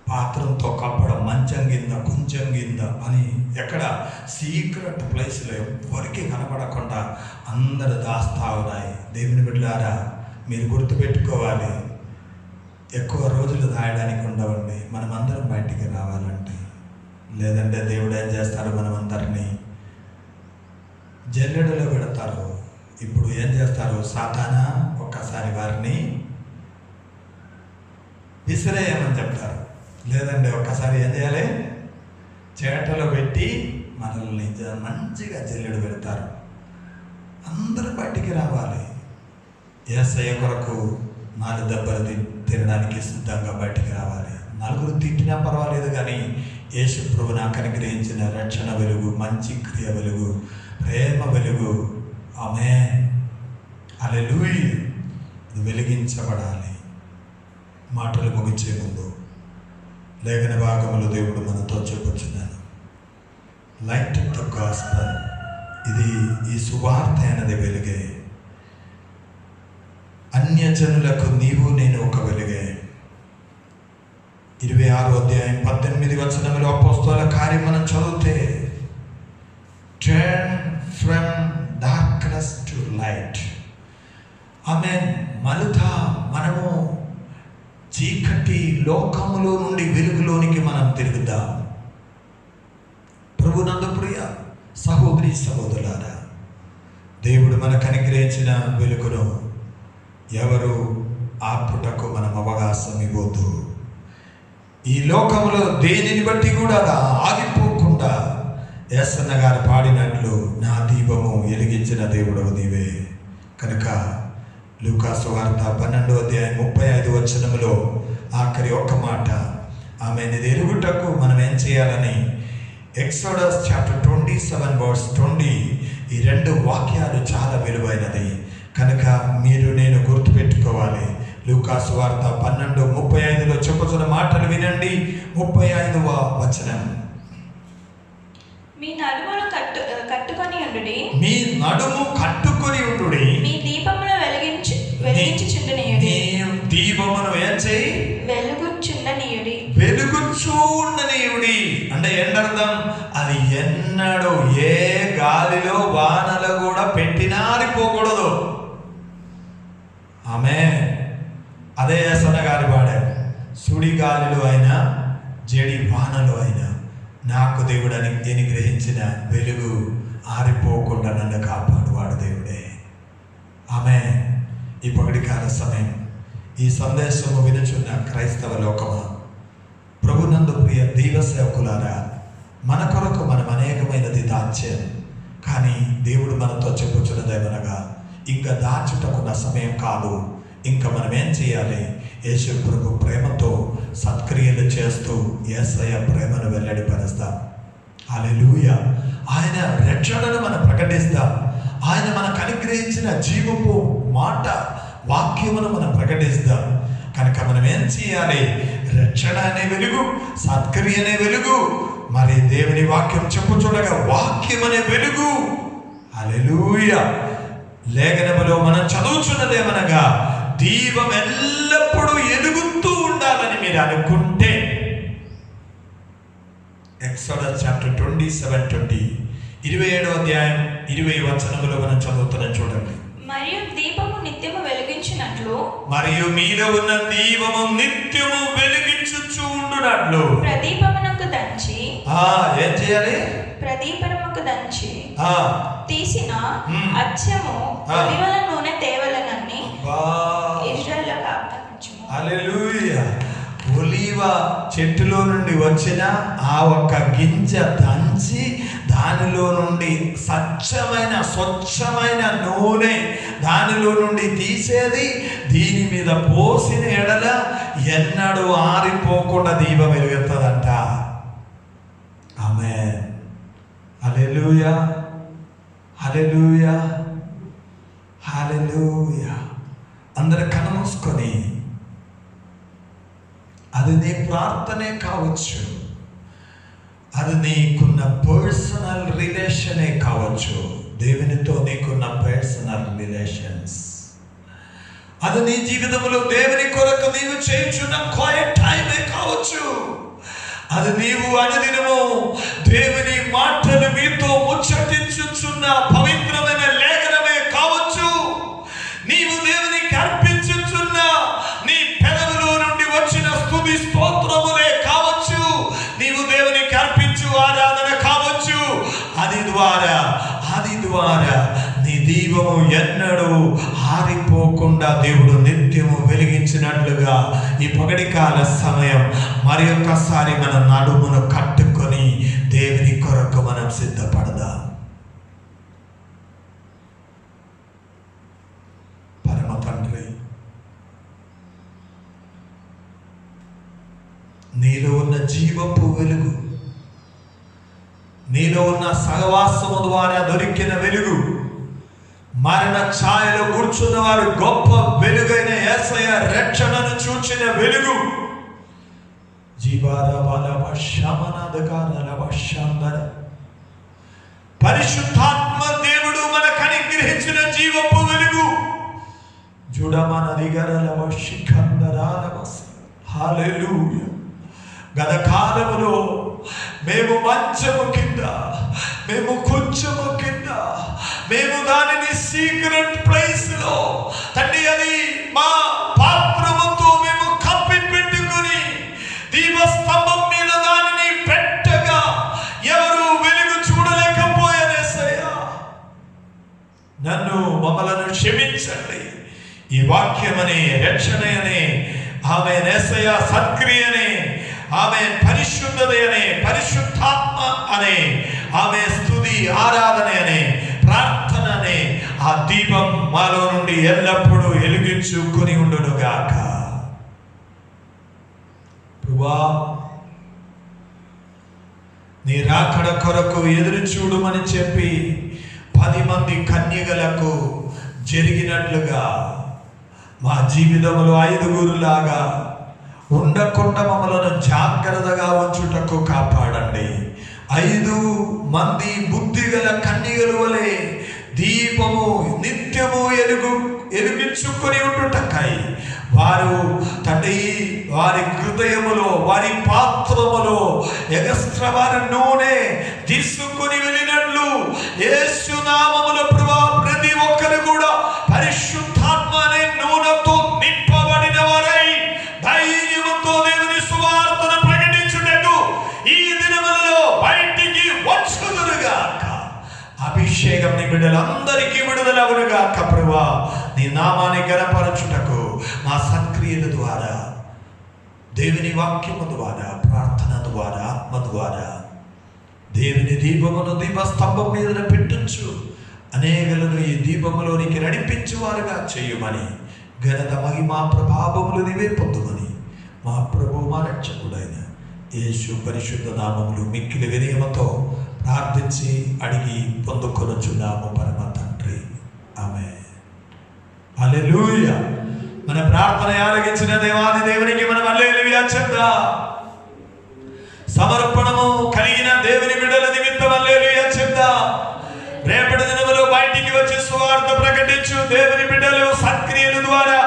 పాత్రంతో కప్పడం, మంచం కింద, కొంచెం కింద అని ఎక్కడ సీక్రెట్ ప్లేస్లో ఎవ్వరికి కనపడకుండా అందరు దాస్తా ఉన్నాయి. దేవుని బిడ్డలారా, మీరు గుర్తుపెట్టుకోవాలి, ఎక్కువ రోజులు దాయడానికి ఉండవండి. మనమందరం బయటికి రావాలంటే, లేదంటే దేవుడు ఏం చేస్తాడు, మనమందరినీ జల్లెడలో పెడతారు. ఇప్పుడు ఏం చేస్తారు, సాతానా ఒక్కసారి వారిని విసిరేయమని చెప్తారు. లేదంటే ఒక్కసారి ఏం చేయాలి, చేటలో పెట్టి మనల్ని మంచిగా జల్లెడు పెడతారు. అందరూ బయటికి రావాలి. యేసయ్య కొరకు 4 దెబ్బలు తినడానికి సిద్ధంగా బయటికి రావాలి. 4 తిట్టినా పర్వాలేదు, కానీ యేసు ప్రభువు నాకు అనుగ్రహించిన రక్షణ వెలుగు, మంచి క్రియ వెలుగు, ప్రేమ వెలుగు, ఆమేన్, హల్లెలూయా, ఇది వెలిగించబడాలి. మాటలు ముగించే ముందు లేఖన భాగములు దేవుడు మనతో చెప్పుచున్నాను. లైట్ ఆఫ్ ద గాస్పెల్, ఇది ఈ సువార్త అయినది వెలుగే. అన్యజనులకు నీవు నేను ఒక వెలుగే. 26వ అధ్యాయం 18వ వచనంలో అపోస్తలుల కార్యం మనం చదివితే, turn from darkness to light. Amen. మనము చీకటి లోకములో నుండి వెలుగులోనికి మనం తిరుగుదాం. ప్రభునందు ప్రియ సహోదరి సహోదరులారా, దేవుడు మనకు అనుగ్రహించిన వెలుగును ఎవరు ఆపుటకు మనం అవకాశం ఇవ్వద్దు. ఈ లోకంలో దేనిని బట్టి కూడా ఆగిపోకుండా యేసన్న గారు పాడినట్లు నా దీపము వెలిగించిన దేవుడవు నీవే. కనుక లూకాసు వార్త 12:35 ఆఖరి ఒక్క మాట, ఆమెను ఎరుగుటకు మనం ఏం చేయాలని ఎక్సోడస్ చాప్టర్ 27:20 ఈ 2 వాక్యాలు చాలా విలువైనది. కనుక మీరు నేను గుర్తుపెట్టుకోవాలి. లూకాసు వార్త 12:35 చెప్పుతున్న మాటలు వినండి. 35వ వచనం, మీ నడుమును కట్టుకొని ఉండుడి, మీ నడుము కట్టుకొని ఉండుడి, మీ దీపమును వెలిగించుచుండనీయుడి. దీపమును ఏం చేయి? వెలుగుచుండనీయుడి. వెలుగుచుండనీయుడి అంటే ఏంటర్థం? అది ఎన్నడూ ఏ గాలిలో వానలో కూడా పెట్టినా ఆరిపోకూడదు. ఆమె అదే యేసన్న గారి పాడారు. సుడి గాలిలో అయినా జడి వానలో అయినా నాకు దేవుడు అనుగ్రహించిన వెలుగు ఆరిపోకుండా నన్ను కాపాడువాడు దేవుడే. ఆమె ఈ పగటికాల సమయం ఈ సందేశము వినుచున్న క్రైస్తవ లోకమా, ప్రభునందు ప్రియ దైవ సేవకులారా, మన కొరకు మనం అనేకమైనది దాచాం. కానీ దేవుడు మనతో చెప్పుచున్నదేమనగా ఇంకా దాచుటకున్న సమయం కాదు. ఇంకా మనం ఏం చేయాలి? యేసు ప్రభు ప్రేమతో సత్క్రియలు చేస్తూ యేసయ్య ప్రేమను వెల్లడిపరుస్తాం. హల్లెలూయా. ఆయన రక్షణను మనం ప్రకటిస్తాం. ఆయన మనకు అనుగ్రహించిన జీవపు మాట వాక్యమును మనం ప్రకటిస్తాం. కనుక మనం ఏం చేయాలి? రక్షణ అనే వెలుగు, సత్క్రియ అనే వెలుగు, మరి దేవుని వాక్యం చెప్పుచుండగా వాక్యం అనే వెలుగు. హల్లెలూయా. లేఖనములో మనం చదువుచున్నదేమనగా దీపం ఎల్లప్పుడూ ఎదుగుతూ ఉండాలని మీరు అనుకుంటే ఎక్సోడస్ చాప్టర్ 27:20 20 మనం చదువుతున్నాం చూడండి. మరియు దీపము నిత్యము వెలిగించినట్లు, మరియు మీలో ఉన్న దీపము నిత్యము వెలిగించుచు ఉండునట్లు ప్రదీపమునకు దంచి ఏం చేయాలి? ప్రదీపమునకు దంచి తీసిన అచ్చము ఒలివల నూనె తేవలనని ఇశ్రాయేలుకు ఆజ్ఞాపించుము. హల్లెలూయా. ఒలీవ చెట్టులో నుండి వచ్చిన ఆ ఒక్క గింజ దంచి దానిలో నుండి స్వచ్ఛమైన నూనె దానిలో నుండి తీసేది, దీని మీద పోసిన ఎడల ఎన్నడూ ఆరిపోకుండా దీపం వెలుగుతుందంట. ఆమేన్. హల్లెలూయా, హల్లెలూయా, హల్లెలూయా. అందరు కళ్ళు మూసుకొని, అది నీ ప్రార్థనే కావచ్చు, అది నీకున్న పర్సనల్ రిలేషనే కావచ్చు, దేవునితో నీకున్న పర్సనల్ రిలేషన్స్, అది నీ జీవితంలో దేవుని కొరకు నీవు చేయుచున్న క్వైట్ టైమే కావచ్చు, అది నీవు అనుదినము దేవుని మాటలు మీతో ముచ్చటించుచున్న పవిత్రమైన లేఖనమే కావచ్చు, నీవు దేవునికి అర్పించుచున్న నీ పెదవులో నుండి వచ్చిన స్తుతి స్తోత్రములే కావచ్చు, నీవు దేవునికి అర్పించు ఆరాధన కావచ్చు. అది ద్వారా నీ దీపము ఎన్నడూ ఆరిపోకుండా దేవుడు నిత్యము వెలిగించినట్లుగా ఈ పగటికాల సమయం మరి ఒక్కసారి మన నడుమును కట్టుకొని దేవుని కొరకు మనం సిద్ధపడదాం. పరమ తండ్రి, నీలో ఉన్న జీవపు వెలుగు, నీలో ఉన్న సహవాసము ద్వారా దొరికిన వెలుగు, మరణ ఛాయలో కూర్చున్న వారు గొప్ప వెలుగైన యేసయ్య రక్షణను చూచిన వెలుగు, పరిశుద్ధాత్మ దేవుడు మనకు అనుగ్రహించిన జీవపు వెలుగు, హల్లెలూయా. గత కాలములో మేము మంచము కింద, మేము కొంచెము కింద, మేము దానిని సీక్రెట్ ప్లేస్ లో తండ్రి అది మా పాత్రముతో మేము కప్పి పెట్టుకుని ఈ వాక్యమనే, రక్షణయనే, ఆమె నేసయ సత్క్రియనే, ఆమె పరిశుద్ధతయనే, పరిశుద్ధాత్మ అనే, ఆమె స్తుతి ఆరాధన అనే, ప్రార్థన అనే ఆ దీపం మాలో నుండి ఎల్లప్పుడూ వెలిగించుకొని ఉండునుగాక. ప్రభువా, నీ రాకడ కొరకు ఎదురు చూడమని చెప్పి 10 మంది కన్యగలకు జరిగినట్లుగా మా జీవితంలో 5గురులాగా ఉండకుండా మమ్మలను జాగ్రత్తగా ఉంచుటకు కాపాడండి. 5 మంది బుద్ధిగల కన్యగల వలె దీపము నిత్యము ఎలుగించుకొని ఉండుటకై వారు తండ్రి వారి హృదయములో, వారి పాత్రములో ఎగస్ట్రా వారి నూనె తీసుకుని వెళ్ళినట్లు యేసు నామములో ప్రభువా ప్రతి ఒక్కరు కూడా పరిశుద్ధాత్మ అనే నూనెతో నింపబడిన వారై ధైర్యముతో దేవుని సువార్తను ప్రకటించుటకు ఈ దినములలో బయటికి వచ్చుదురుగాక. అభిషేకం నీ బిడ్డలందరికీ విడుదలవునుగాక. ప్రభువా, నీ నామాన్ని గణపరచుటకు మా సత్క్రియల ద్వారా, దేవుని వాక్యము ద్వారా, ప్రార్థన ద్వారా, ఆత్మ ద్వారా దేవుని దీపమును దీపస్తంభం మీద పెట్టొచ్చు, అనేకులను ఈ దీపములోనికి నడిపించువారుగా చేయుమని, ఘనత మహిమ ప్రభావములు నీవే పొందుమని మా ప్రభు మా రక్షకుడైన యేసు పరిశుద్ధ నామములు మిక్కిలి వినయముతో ప్రార్థించి అడిగి పొందుకొనుచున్నాము పరమ తండ్రి. ఆమేన్. హల్లెలూయా. మన ప్రార్థన ఆలకించిన దేవాది దేవునికి మనం హల్లెలూయా చెప్దాం. సమర్పణము కలిగిన దేవుని బిడ్డల నిమిత్తం హల్లెలూయా చెప్దాం. రేపటి దినములో బయటికి వచ్చి సువార్త ప్రకటించు దేవుని బిడ్డలు సత్క్రియల ద్వారా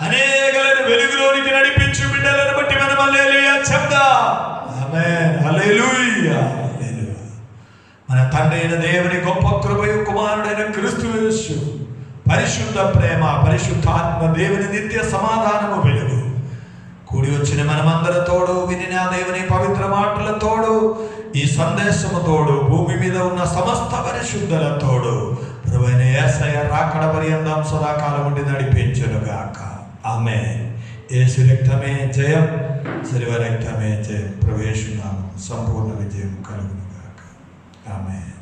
అనేకులను వెలుగులోనికి నడిపించు బిడ్డలను బట్టి మనం హల్లెలూయా చెప్దాం. ఆమేన్. హల్లెలూయా. మన తండ్రి అయిన దేవుని గొప్ప కృపయు కుమారుడైన క్రీస్తు యేసు పరిశుద్ధ ప్రేమ, పరిశుద్ధాత్మ, దేవుని నిత్య సమాధానము వెలుగు కూడి వచ్చిన మనమందరి తోడు, వినిన దేవుని పవిత్ర మాటల తోడు, ఈ సందేశము తోడు, భూమి మీద ఉన్న సమస్త పరిశుద్ధుల తోడు ప్రభువైన యేసయ్య రాకడ పర్యంతం సదాకాలం ఉండి నడిపించునుగాక. ఆమేన్. యేసు రక్తమే జయం, శిలువ రక్తమే జయం. ప్రభు యేసు నామమున సంపూర్ణ విజయం కలుగునుగాక. ఆమేన్.